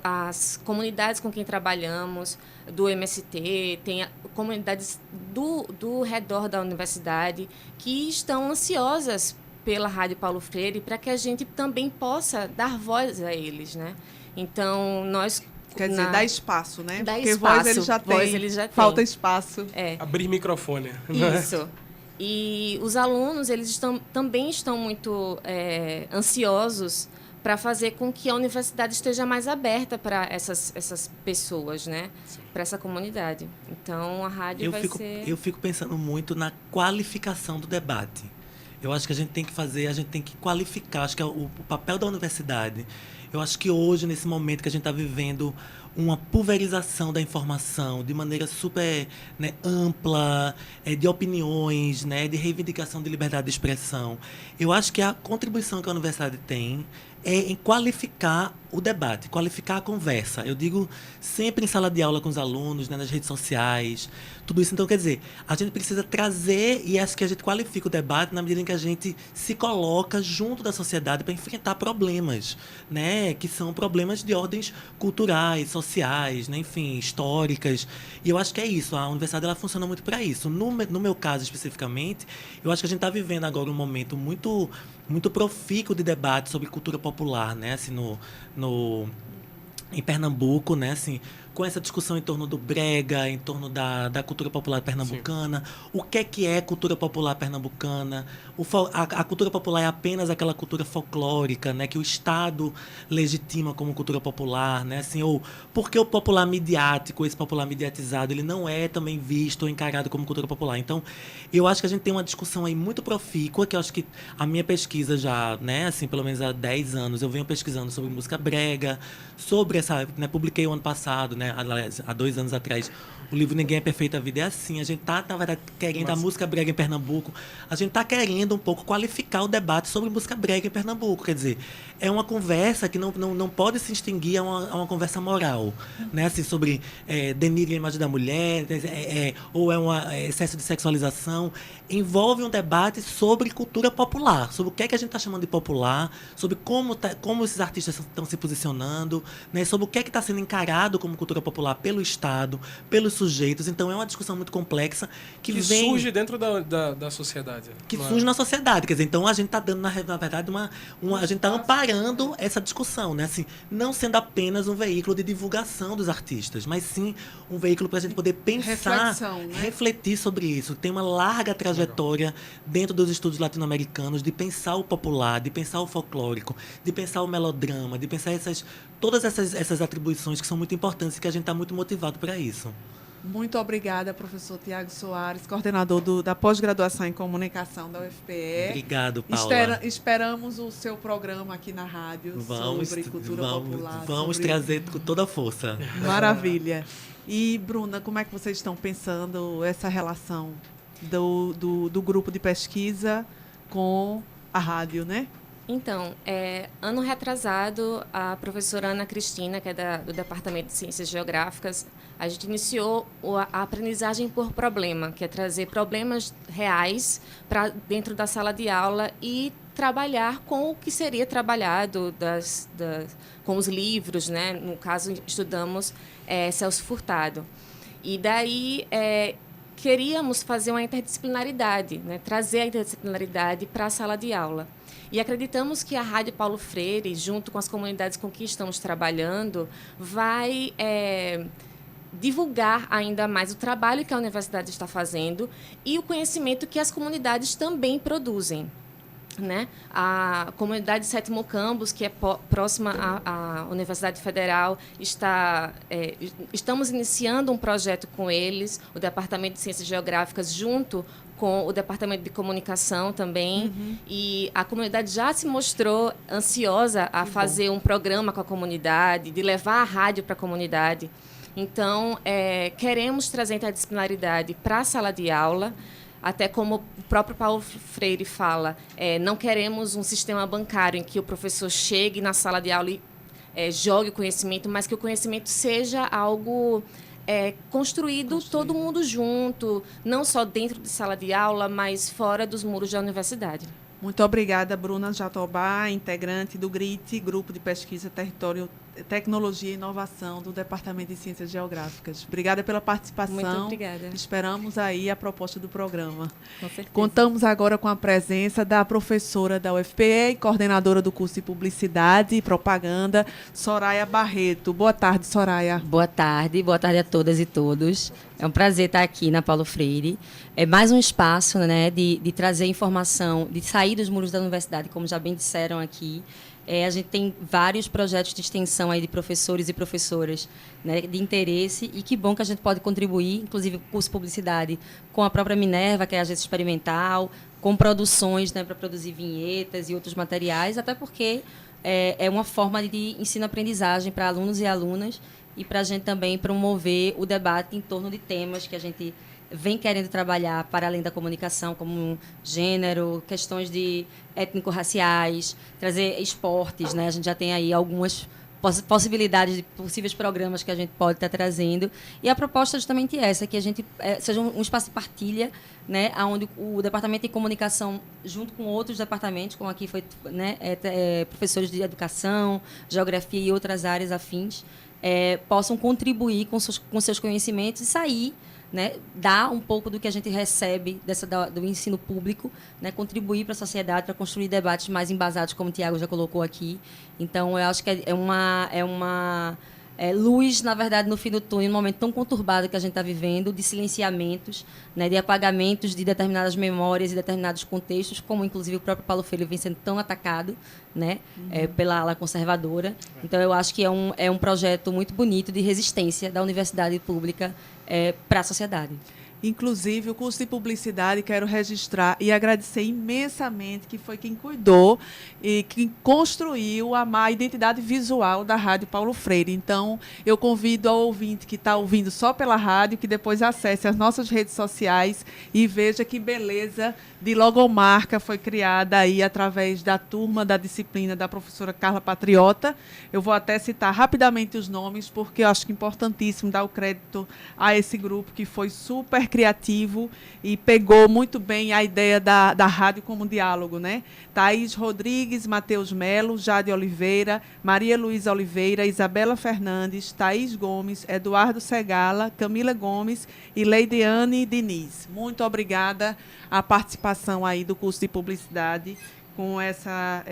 As comunidades com quem trabalhamos, do MST, tem comunidades do redor da universidade que estão ansiosas pela Rádio Paulo Freire para que a gente também possa dar voz a eles, né? Então, nós... Quer dizer, dá espaço, né? Dá porque espaço, voz eles já têm. Falta espaço. Abrir microfone. Isso. E os alunos, eles também estão muito ansiosos para fazer com que a universidade esteja mais aberta para essas pessoas, né? Para essa comunidade. Então, a rádio vai ser... Eu fico pensando muito na qualificação do debate. Eu acho que a gente tem que qualificar, acho que é o papel da universidade. Eu acho que hoje, nesse momento que a gente está vivendo uma pulverização da informação de maneira super, né, ampla, de opiniões, né, de reivindicação de liberdade de expressão, eu acho que a contribuição que a universidade tem é em qualificar o debate, qualificar a conversa. Eu digo sempre em sala de aula com os alunos, né, nas redes sociais, tudo isso. Então, quer dizer, a gente precisa trazer, e acho que a gente qualifica o debate na medida em que a gente se coloca junto da sociedade para enfrentar problemas, né, que são problemas de ordens culturais, sociais, né, enfim, históricas. E eu acho que é isso, a universidade ela funciona muito para isso. No meu caso, especificamente, eu acho que a gente está vivendo agora um momento muito profícuo de debate sobre cultura popular, né, assim, em Pernambuco, né, assim, com essa discussão em torno do brega, em torno da cultura popular pernambucana. Sim. O que é cultura popular pernambucana? A cultura popular é apenas aquela cultura folclórica, né, que o Estado legitima como cultura popular, né, assim, ou porque o popular midiático, esse popular mediatizado, ele não é também visto ou encarado como cultura popular. Então, eu acho que a gente tem uma discussão aí muito profícua, que eu acho que a minha pesquisa já, né, assim, pelo menos há 10 anos, eu venho pesquisando sobre música brega, sobre essa, né, publiquei o ano passado, né, há 2 anos atrás, o livro Ninguém é Perfeito, a Vida é Assim. A gente tá, na verdade, querendo a música brega em Pernambuco. A gente tá querendo um pouco qualificar o debate sobre música brega em Pernambuco. Quer dizer, é uma conversa que não pode se extinguir a uma conversa moral, né? Assim, sobre denigre a imagem da mulher, ou é um excesso de sexualização. Envolve um debate sobre cultura popular, sobre o que é que a gente está chamando de popular, sobre como esses artistas estão se posicionando, né? Sobre o que é que está sendo encarado como cultura popular pelo Estado, pelos sujeitos. Então é uma discussão muito complexa que surge dentro da sociedade. Que surge na sociedade. Quer dizer, então a gente está dando, na verdade, a gente está amparando essa discussão, né? Assim, não sendo apenas um veículo de divulgação dos artistas, mas sim um veículo para a gente poder pensar, refletir sobre isso. Tem uma larga trajetória dentro dos estudos latino-americanos de pensar o popular, de pensar o folclórico, de pensar o melodrama, de pensar todas essas atribuições que são muito importantes e que a gente está muito motivado para isso. Muito obrigada, professor Tiago Soares, coordenador da pós-graduação em comunicação da UFPE. Obrigado, Paula. Esperamos o seu programa aqui na rádio sobre cultura popular. Vamos trazer com toda a força. Maravilha. E, Bruna, como é que vocês estão pensando essa relação do grupo de pesquisa com a rádio, né? Então, ano retrasado, a professora Ana Cristina, que é do Departamento de Ciências Geográficas, a gente iniciou a aprendizagem por problema, que é trazer problemas reais para dentro da sala de aula e trabalhar com o que seria trabalhado com os livros, né? No caso, estudamos Celso Furtado. E daí queríamos fazer uma interdisciplinaridade, né? Trazer a interdisciplinaridade para a sala de aula. E acreditamos que a Rádio Paulo Freire, junto com as comunidades com que estamos trabalhando, vai divulgar ainda mais o trabalho que a universidade está fazendo e o conhecimento que as comunidades também produzem, né? A comunidade Sétimo Campus, que é próxima à Universidade Federal, estamos iniciando um projeto com eles, o Departamento de Ciências Geográficas, junto com o Departamento de Comunicação também. Uhum. E a comunidade já se mostrou ansiosa a fazer um programa com a comunidade, de levar a rádio para a comunidade. Então, queremos trazer a interdisciplinaridade para a sala de aula, até como o próprio Paulo Freire fala, não queremos um sistema bancário em que o professor chegue na sala de aula e jogue o conhecimento, mas que o conhecimento seja algo construído todo mundo junto, não só dentro de sala de aula, mas fora dos muros da universidade. Muito obrigada, Bruna Jatobá, integrante do GRIT, Grupo de Pesquisa, Território, Tecnologia e Inovação do Departamento de Ciências Geográficas. Obrigada pela participação. Muito obrigada. Esperamos aí a proposta do programa. Com certeza. Contamos agora com a presença da professora da UFPE e coordenadora do curso de Publicidade e Propaganda, Soraya Barreto. Boa tarde, Soraya. Boa tarde a todas e todos. É um prazer estar aqui na Paulo Freire. É mais um espaço, né, de trazer informação, de sair dos muros da universidade, como já bem disseram aqui. A gente tem vários projetos de extensão aí de professores e professoras, né, de interesse, e que bom que a gente pode contribuir, inclusive o curso de Publicidade, com a própria Minerva, que é a agência experimental, com produções, né, para produzir vinhetas e outros materiais, até porque é uma forma de ensino-aprendizagem para alunos e alunas e para a gente também promover o debate em torno de temas que a gente vem querendo trabalhar para além da comunicação, como gênero, questões de étnico-raciais, trazer esportes, né? A gente já tem aí algumas possibilidades de possíveis programas que a gente pode estar trazendo. E a proposta é justamente essa, que a gente seja um espaço de partilha, né, onde o Departamento de Comunicação, junto com outros departamentos, como aqui foi, né, professores de educação, geografia e outras áreas afins, possam contribuir com seus conhecimentos e sair, né, dar um pouco do que a gente recebe do ensino público, né, contribuir para a sociedade, para construir debates mais embasados, como o Tiago já colocou aqui. Então, eu acho que é uma luz, na verdade, no fim do túnel, num momento tão conturbado que a gente está vivendo, de silenciamentos, né, de apagamentos de determinadas memórias e determinados contextos, como, inclusive, o próprio Paulo Freire vem sendo tão atacado, né, pela ala conservadora. Então, eu acho que é um projeto muito bonito de resistência da universidade pública para a sociedade. Inclusive, o curso de publicidade, quero registrar e agradecer imensamente, que foi quem cuidou e quem construiu a identidade visual da Rádio Paulo Freire. Então, eu convido ao ouvinte que está ouvindo só pela rádio, que depois acesse as nossas redes sociais e veja que beleza de logomarca foi criada aí através da turma da disciplina da professora Carla Patriota. Eu vou até citar rapidamente os nomes, porque eu acho que é importantíssimo dar o crédito a esse grupo que foi super criativo e pegou muito bem a ideia da rádio como diálogo, né? Thaís Rodrigues, Matheus Melo, Jade Oliveira, Maria Luísa Oliveira, Isabela Fernandes, Thaís Gomes, Eduardo Segala, Camila Gomes e Leidiane Diniz. Muito obrigada a participação aí do curso de publicidade com essa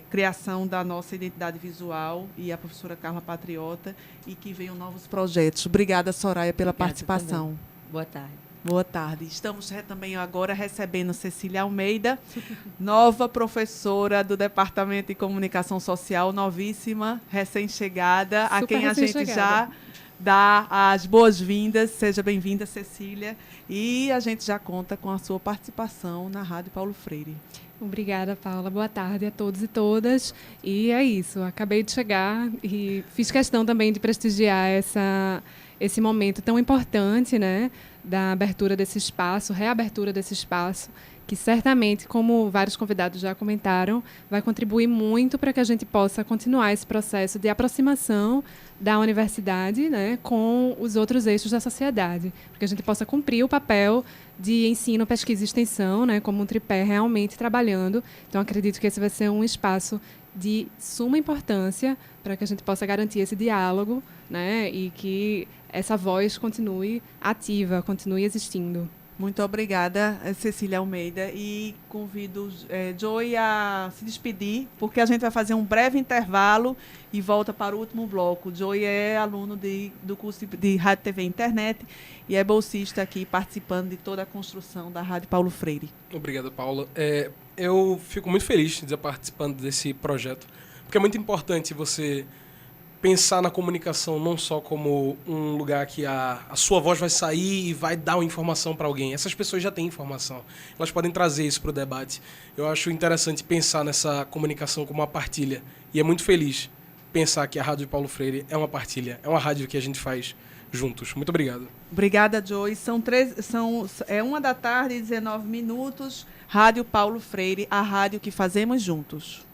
criação da nossa identidade visual e a professora Carla Patriota, e que venham novos projetos. Obrigada, Soraya, pela participação. Também. Boa tarde. Boa tarde. Estamos também agora recebendo Cecília Almeida, nova professora do Departamento de Comunicação Social, novíssima, recém-chegada, a quem a gente já dá as boas-vindas. Seja bem-vinda, Cecília. E a gente já conta com a sua participação na Rádio Paulo Freire. Obrigada, Paula. Boa tarde a todos e todas. E é isso, acabei de chegar e fiz questão também de prestigiar esse momento tão importante, né, da abertura desse espaço, reabertura desse espaço, que certamente, como vários convidados já comentaram, vai contribuir muito para que a gente possa continuar esse processo de aproximação da universidade, né, com os outros eixos da sociedade, para que a gente possa cumprir o papel de ensino, pesquisa e extensão, né, como um tripé realmente trabalhando. Então, acredito que esse vai ser um espaço de suma importância para que a gente possa garantir esse diálogo, né, e que essa voz continue ativa, continue existindo. Muito obrigada, Cecília Almeida. E convido Joey a se despedir, porque a gente vai fazer um breve intervalo e volta para o último bloco. Joey é aluno do curso de Rádio, TV e Internet e é bolsista aqui, participando de toda a construção da Rádio Paulo Freire. Obrigado, Paula. Eu fico muito feliz de estar participando desse projeto, porque é muito importante você pensar na comunicação não só como um lugar que a sua voz vai sair e vai dar uma informação para alguém. Essas pessoas já têm informação. Elas podem trazer isso para o debate. Eu acho interessante pensar nessa comunicação como uma partilha. E é muito feliz pensar que a Rádio Paulo Freire é uma partilha. É uma rádio que a gente faz juntos. Muito obrigado. Obrigada, Joy. É 1h19. Rádio Paulo Freire, a rádio que fazemos juntos.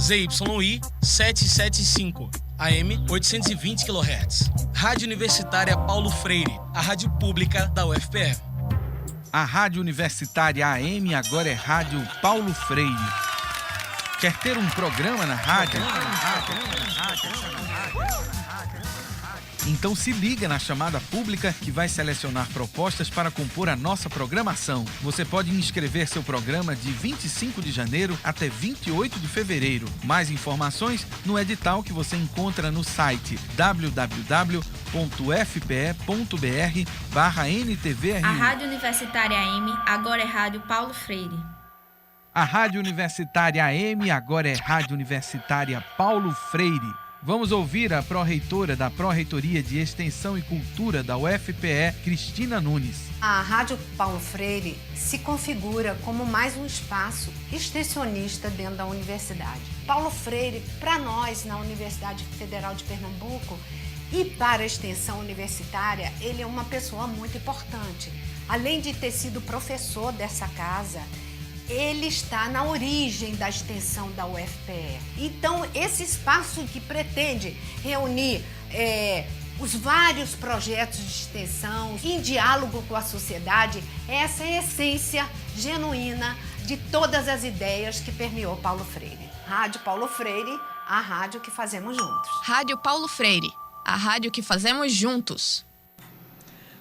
ZYI 775, AM 820 kHz. Rádio Universitária Paulo Freire, a rádio pública da UFPE. A Rádio Universitária AM agora é Rádio Paulo Freire. Quer ter um programa na rádio? Então se liga na chamada pública que vai selecionar propostas para compor a nossa programação. Você pode inscrever seu programa de 25 de janeiro até 28 de fevereiro. Mais informações no edital que você encontra no site www.fpe.br/NTVRU. A Rádio Universitária AM agora é Rádio Paulo Freire. A Rádio Universitária AM agora é Rádio Universitária Paulo Freire. Vamos ouvir a pró-reitora da Pró-Reitoria de Extensão e Cultura da UFPE, Cristina Nunes. A Rádio Paulo Freire se configura como mais um espaço extensionista dentro da universidade. Paulo Freire, para nós, na Universidade Federal de Pernambuco e para a extensão universitária, ele é uma pessoa muito importante. Além de ter sido professor dessa casa, ele está na origem da extensão da UFPE. Então, esse espaço que pretende reunir os vários projetos de extensão em diálogo com a sociedade, essa é a essência genuína de todas as ideias que permeou Paulo Freire. Rádio Paulo Freire, a rádio que fazemos juntos. Rádio Paulo Freire, a rádio que fazemos juntos.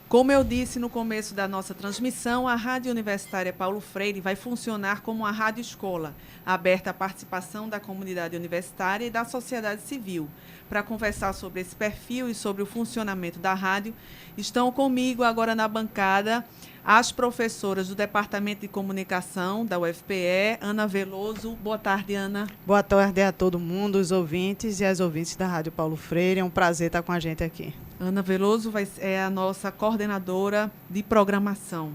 Como eu disse no começo da nossa transmissão, a Rádio Universitária Paulo Freire vai funcionar como uma rádio escola, aberta à participação da comunidade universitária e da sociedade civil. Para conversar sobre esse perfil e sobre o funcionamento da rádio, estão comigo agora na bancada as professoras do Departamento de Comunicação da UFPE, Ana Veloso. Boa tarde, Ana. Boa tarde a todo mundo, os ouvintes e as ouvintes da Rádio Paulo Freire. É um prazer estar com a gente aqui. Ana Veloso é a nossa coordenadora de programação.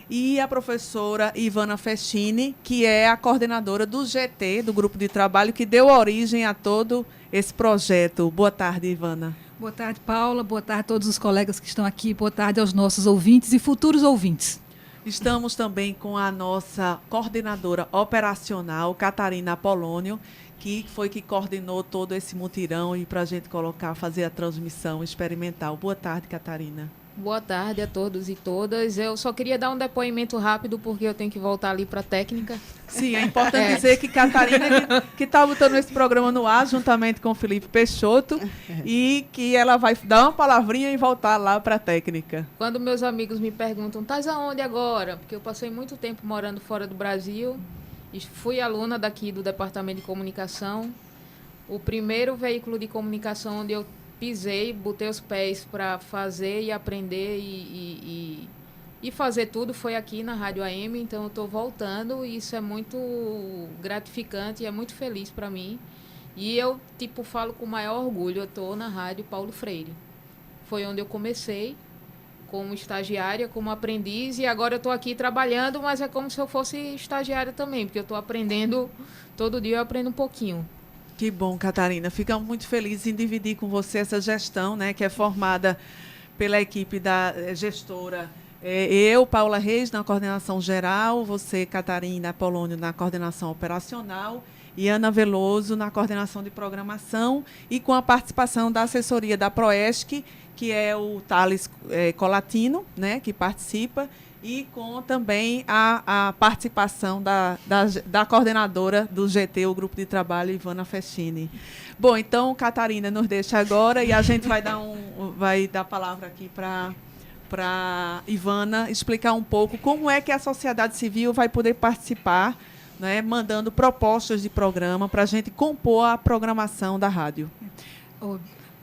E a professora Ivana Festini, que é a coordenadora do GT, do grupo de trabalho, que deu origem a todo esse projeto. Boa tarde, Ivana. Boa tarde, Paula. Boa tarde a todos os colegas que estão aqui. Boa tarde aos nossos ouvintes e futuros ouvintes. Estamos também com a nossa coordenadora operacional, Catarina Apolônio, que foi que coordenou todo esse mutirão e para a gente fazer a transmissão experimental. Boa tarde, Catarina. Boa tarde a todos e todas. Eu só queria dar um depoimento rápido, porque eu tenho que voltar ali para a técnica. Sim, é importante dizer que Catarina que está botando esse programa no ar, juntamente com o Felipe Peixoto, e que ela vai dar uma palavrinha e voltar lá para a técnica. Quando meus amigos me perguntam, estás aonde agora? Porque eu passei muito tempo morando fora do Brasil, e fui aluna daqui do Departamento de Comunicação. O primeiro veículo de comunicação onde eu pisei, botei os pés para fazer e aprender e fazer tudo foi aqui na Rádio AM. Então eu estou voltando e isso é muito gratificante e é muito feliz para mim. E eu falo com o maior orgulho, eu estou na Rádio Paulo Freire. Foi onde eu comecei como estagiária, como aprendiz, e agora eu estou aqui trabalhando, mas é como se eu fosse estagiária também, porque eu estou aprendendo, todo dia eu aprendo um pouquinho. Que bom, Catarina. Ficamos muito felizes em dividir com você essa gestão, né, que é formada pela equipe da gestora. Eu, Paula Reis, na coordenação geral, você, Catarina Apolônio, na coordenação operacional, e Ana Veloso, na coordenação de programação, e com a participação da assessoria da Proesc, que é o Thales Colatino, né, que participa, e com também a participação da coordenadora do GT, o Grupo de Trabalho, Ivana Festini. Bom, então, Catarina nos deixa agora e a gente vai dar a palavra aqui para Ivana explicar um pouco como é que a sociedade civil vai poder participar, né, mandando propostas de programa para a gente compor a programação da rádio.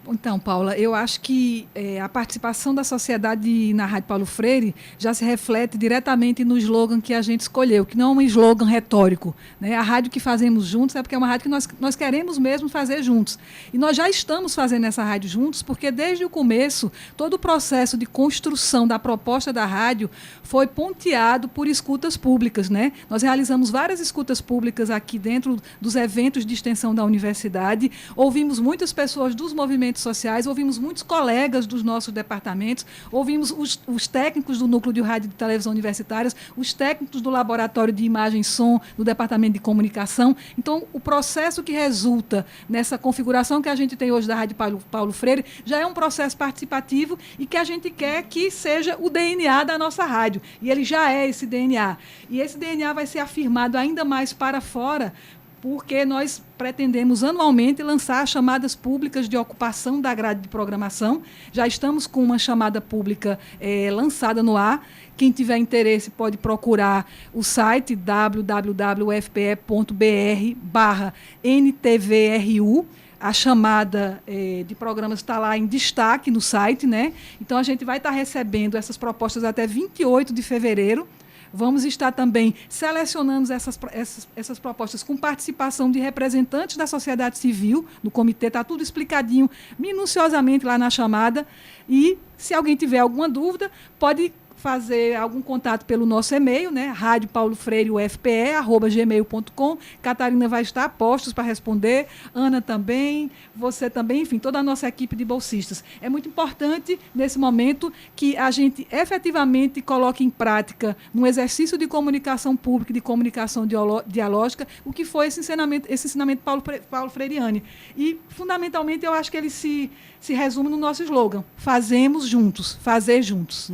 Então, Paula, eu acho que a participação da sociedade na Rádio Paulo Freire já se reflete diretamente no slogan que a gente escolheu, que não é um slogan retórico, né? A rádio que fazemos juntos é porque é uma rádio que nós queremos mesmo fazer juntos. E nós já estamos fazendo essa rádio juntos, porque desde o começo, todo o processo de construção da proposta da rádio foi ponteado por escutas públicas, né? Nós realizamos várias escutas públicas aqui dentro dos eventos de extensão da universidade, ouvimos muitas pessoas dos movimentos sociais, ouvimos muitos colegas dos nossos departamentos, ouvimos os técnicos do Núcleo de Rádio e de Televisão Universitárias, os técnicos do Laboratório de Imagem e Som, do Departamento de Comunicação. Então, o processo que resulta nessa configuração que a gente tem hoje da Rádio Paulo Freire já é um processo participativo e que a gente quer que seja o DNA da nossa rádio. E ele já é esse DNA. E esse DNA vai ser afirmado ainda mais para fora, porque nós pretendemos anualmente lançar chamadas públicas de ocupação da grade de programação. Já estamos com uma chamada pública lançada no ar. Quem tiver interesse pode procurar o site www.fpe.br/NTVRU. A chamada de programas está lá em destaque no site, né? Então, a gente vai estar recebendo essas propostas até 28 de fevereiro, Vamos estar também selecionando essas propostas com participação de representantes da sociedade civil, no comitê, está tudo explicadinho minuciosamente lá na chamada. E, se alguém tiver alguma dúvida, pode fazer algum contato pelo nosso e-mail, né? radiopaulo.freire.ufpe@gmail.com. Catarina vai estar a postos para responder, Ana também, você também, enfim, toda a nossa equipe de bolsistas. É muito importante, nesse momento, que a gente efetivamente coloque em prática, no exercício de comunicação pública, de comunicação dialógica, o que foi esse ensinamento Paulo Freireano. E, fundamentalmente, eu acho que ele se resume no nosso slogan: fazemos juntos, fazer juntos.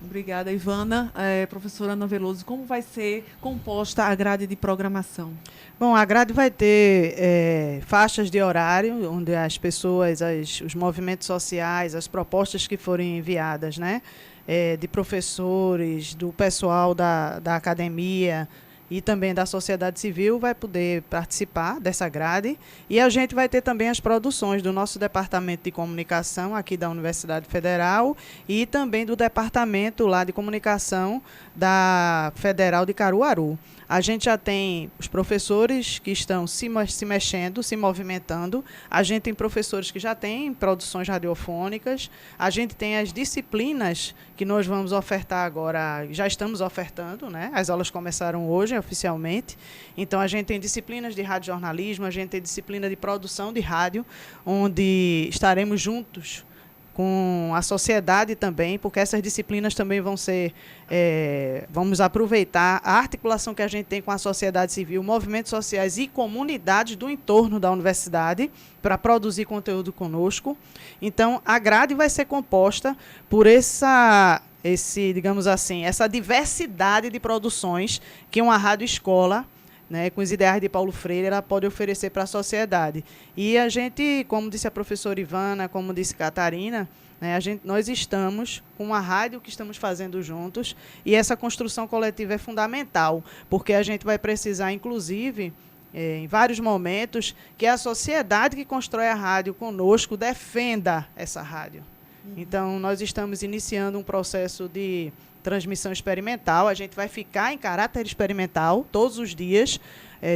Obrigada, Ivana. Professora Ana Veloso, como vai ser composta a grade de programação? Bom, a grade vai ter faixas de horário, onde as pessoas, os movimentos sociais, as propostas que forem enviadas, né, de professores, do pessoal da academia e também da sociedade civil, vai poder participar dessa grade. E a gente vai ter também as produções do nosso Departamento de Comunicação aqui da Universidade Federal e também do Departamento lá de Comunicação da Federal de Caruaru. A gente já tem os professores que estão se mexendo, se movimentando. A gente tem professores que já têm produções radiofônicas. A gente tem as disciplinas que nós vamos ofertar agora, já estamos ofertando, né? As aulas começaram hoje, oficialmente. Então, a gente tem disciplinas de radiojornalismo, a gente tem disciplina de produção de rádio, onde estaremos juntos com a sociedade também, porque essas disciplinas também vão ser, vamos aproveitar a articulação que a gente tem com a sociedade civil, movimentos sociais e comunidades do entorno da universidade para produzir conteúdo conosco. Então, a grade vai ser composta por digamos assim, essa diversidade de produções que uma rádio escola, né, com os ideais de Paulo Freire, ela pode oferecer para a sociedade. E a gente, como disse a professora Ivana, como disse Catarina, né, nós estamos com uma rádio que estamos fazendo juntos, e essa construção coletiva é fundamental, porque a gente vai precisar, inclusive, em vários momentos, que a sociedade que constrói a rádio conosco defenda essa rádio. Então, nós estamos iniciando um processo de transmissão experimental. A gente vai ficar em caráter experimental todos os dias,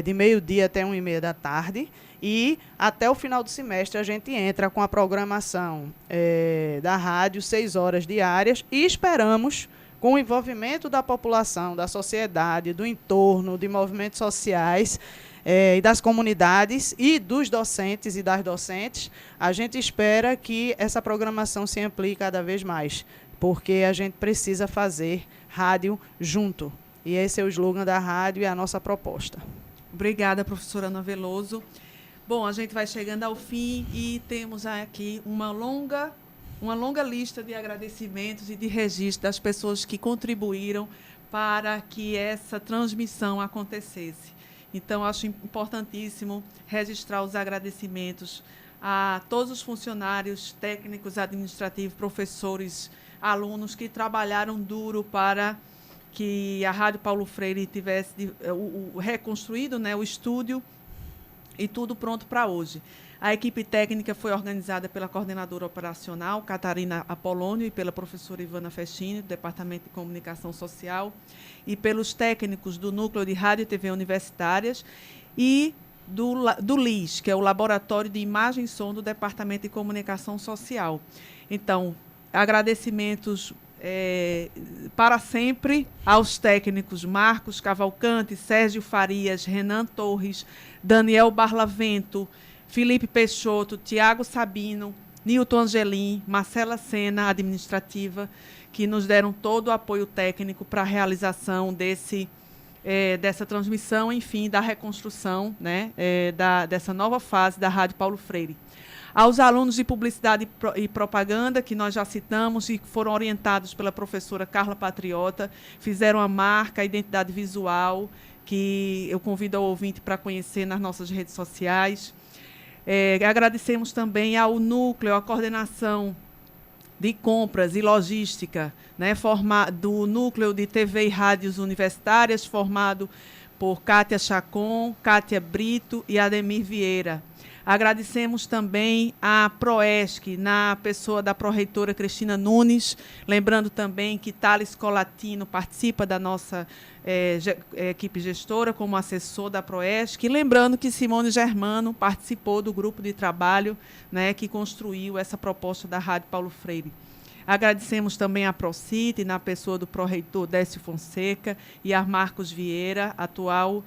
de meio-dia até 1h30 da tarde, e até o final do semestre a gente entra com a programação da rádio, 6 horas diárias, e esperamos, com o envolvimento da população, da sociedade, do entorno, de movimentos sociais, e das comunidades e dos docentes e das docentes, a gente espera que essa programação se amplie cada vez mais, porque a gente precisa fazer rádio junto. E esse é o slogan da rádio e a nossa proposta. Obrigada, professora Ana Veloso. Bom, a gente vai chegando ao fim e temos aqui uma longa lista de agradecimentos e de registro das pessoas que contribuíram para que essa transmissão acontecesse. Então, acho importantíssimo registrar os agradecimentos a todos os funcionários técnicos, administrativos, professores, alunos que trabalharam duro para que a Rádio Paulo Freire tivesse reconstruído, né, o estúdio e tudo pronto para hoje. A equipe técnica foi organizada pela coordenadora operacional, Catarina Apolônio, e pela professora Ivana Festini, do Departamento de Comunicação Social, e pelos técnicos do Núcleo de Rádio e TV Universitárias e do LIS, que é o Laboratório de Imagem e Som do Departamento de Comunicação Social. Então, agradecimentos para sempre aos técnicos Marcos Cavalcante, Sérgio Farias, Renan Torres, Daniel Barlavento, Felipe Peixoto, Tiago Sabino, Nilton Angelim, Marcela Sena, administrativa, que nos deram todo o apoio técnico para a realização dessa transmissão, enfim, da reconstrução, né, dessa nova fase da Rádio Paulo Freire. Aos alunos de Publicidade e Propaganda, que nós já citamos e que foram orientados pela professora Carla Patriota, fizeram a marca, a identidade visual, que eu convido ao ouvinte para conhecer nas nossas redes sociais. Agradecemos também ao núcleo, à coordenação de compras e logística, né, do núcleo de TV e rádios universitárias, formado por Kátia Chacon, Kátia Brito e Ademir Vieira. Agradecemos também a Proesc, na pessoa da pró-reitora Cristina Nunes, lembrando também que Thales Colatino participa da nossa equipe gestora como assessor da Proesc, e lembrando que Simone Germano participou do grupo de trabalho, né, que construiu essa proposta da Rádio Paulo Freire. Agradecemos também a Procite, na pessoa do pró-reitor Décio Fonseca, e a Marcos Vieira, atual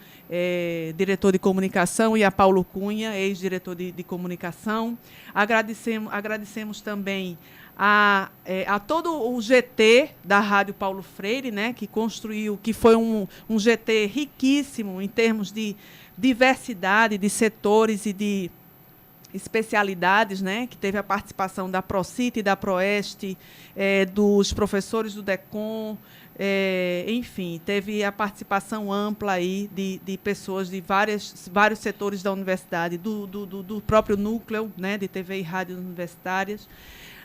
diretor de comunicação, e a Paulo Cunha, ex-diretor de comunicação. Agradecemos também a todo o GT da Rádio Paulo Freire, né, que construiu, que foi um GT riquíssimo em termos de diversidade de setores e de especialidades, né, que teve a participação da Procite, da Proeste, dos professores do DECOM, enfim, teve a participação ampla aí de pessoas de vários setores da universidade, do próprio núcleo, né, de TV e rádios universitárias.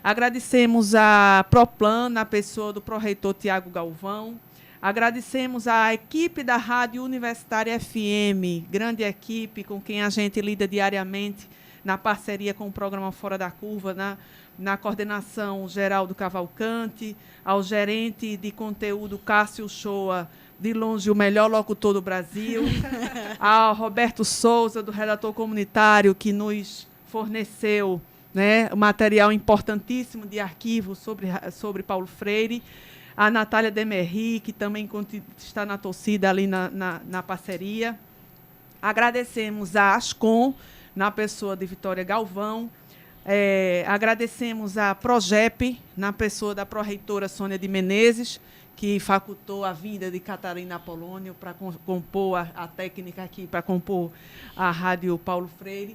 Agradecemos a Proplan, na pessoa do pró-reitor Tiago Galvão. Agradecemos a equipe da Rádio Universitária FM, grande equipe com quem a gente lida diariamente, na parceria com o programa Fora da Curva, na coordenação Geraldo Cavalcante, ao gerente de conteúdo Cássio Shoa, de longe o melhor locutor do Brasil, ao Roberto Souza, do redator comunitário, que nos forneceu, né, material importantíssimo de arquivo sobre Paulo Freire, a Natália Demerri, que também está na torcida ali na parceria. Agradecemos a Ascom, na pessoa de Vitória Galvão. Agradecemos a Progep, na pessoa da pró-reitora Sônia de Menezes, que facultou a vinda de Catarina Apolônio para compor a técnica aqui, para compor a Rádio Paulo Freire.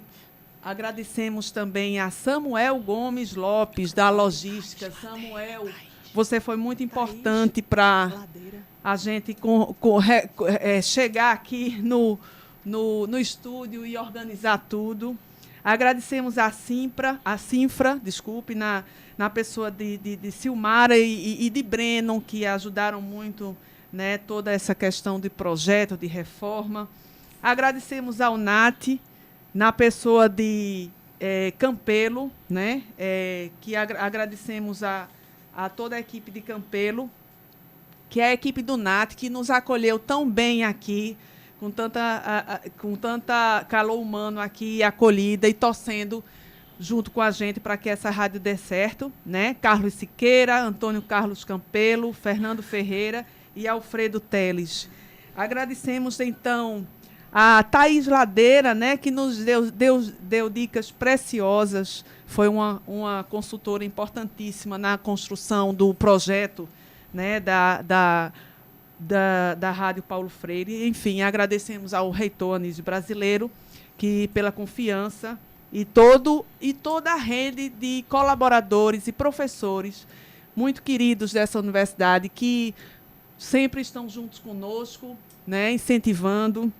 Agradecemos também a Samuel Gomes Lopes, da Logística. Samuel, você foi muito importante para a gente chegar aqui no estúdio e organizar tudo. Agradecemos a Sinfra, desculpe, na pessoa de Silmara e de Brennon, que ajudaram muito, né, toda essa questão de projeto, de reforma. Agradecemos ao NAT, na pessoa de Campelo, né, que agradecemos a toda a equipe de Campelo, que é a equipe do NAT, que nos acolheu tão bem aqui, com tanta calor humano aqui, acolhida e torcendo junto com a gente para que essa rádio dê certo, né? Carlos Siqueira, Antônio Carlos Campelo, Fernando Ferreira e Alfredo Teles. Agradecemos, então, a Thaís Ladeira, né, que nos deu dicas preciosas, foi uma consultora importantíssima na construção do projeto, né, da Rádio Paulo Freire. Enfim, agradecemos ao reitor Anísio Brasileiro, que pela confiança, e toda a rede de colaboradores e professores muito queridos dessa universidade, que sempre estão juntos conosco, né, incentivando,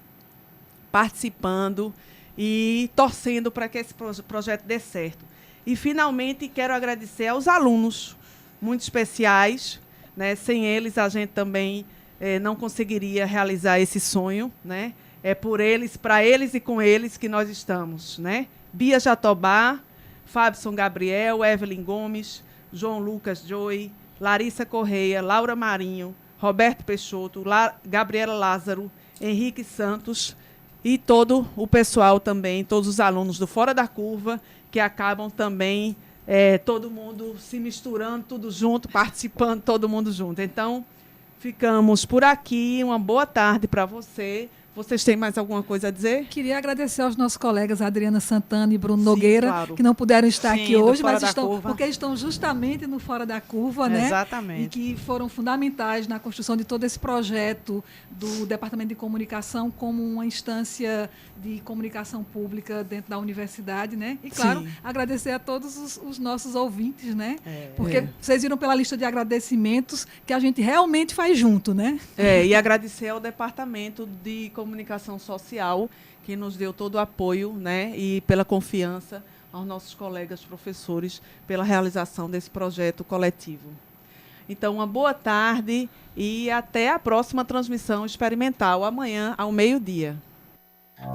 participando e torcendo para que esse projeto dê certo. E, finalmente, quero agradecer aos alunos muito especiais, né? Sem eles, a gente também não conseguiria realizar esse sonho, né? É por eles, para eles e com eles que nós estamos, né? Bia Jatobá, Fábio Gabriel, Evelyn Gomes, João Lucas Joy, Larissa Correia, Laura Marinho, Roberto Peixoto, Gabriela Lázaro, Henrique Santos e todo o pessoal também, todos os alunos do Fora da Curva, que acabam também, todo mundo se misturando, tudo junto, participando, todo mundo junto. Então, ficamos por aqui. Uma boa tarde para você. Vocês têm mais alguma coisa a dizer? Queria agradecer aos nossos colegas Adriana Santana e Bruno Nogueira, claro, que não puderam estar aqui hoje, mas porque estão justamente no Fora da Curva, né? Exatamente. E que foram fundamentais na construção de todo esse projeto do Departamento de Comunicação como uma instância de comunicação pública dentro da universidade, né? E, claro, agradecer a todos os nossos ouvintes, né? Porque vocês viram pela lista de agradecimentos que a gente realmente faz junto, né? E agradecer ao Departamento de Comunicação Social, que nos deu todo o apoio, né, e pela confiança aos nossos colegas professores pela realização desse projeto coletivo. Então, uma boa tarde e até a próxima transmissão experimental, amanhã ao meio-dia.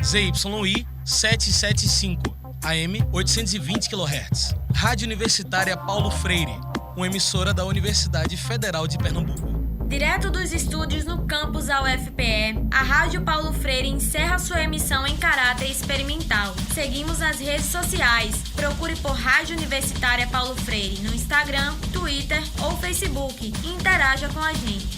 ZYI 775, AM 820 kHz. Rádio Universitária Paulo Freire, uma emissora da Universidade Federal de Pernambuco. Direto dos estúdios no campus da UFPE, a Rádio Paulo Freire encerra sua emissão em caráter experimental. Seguimos nas redes sociais. Procure por Rádio Universitária Paulo Freire no Instagram, Twitter ou Facebook e interaja com a gente.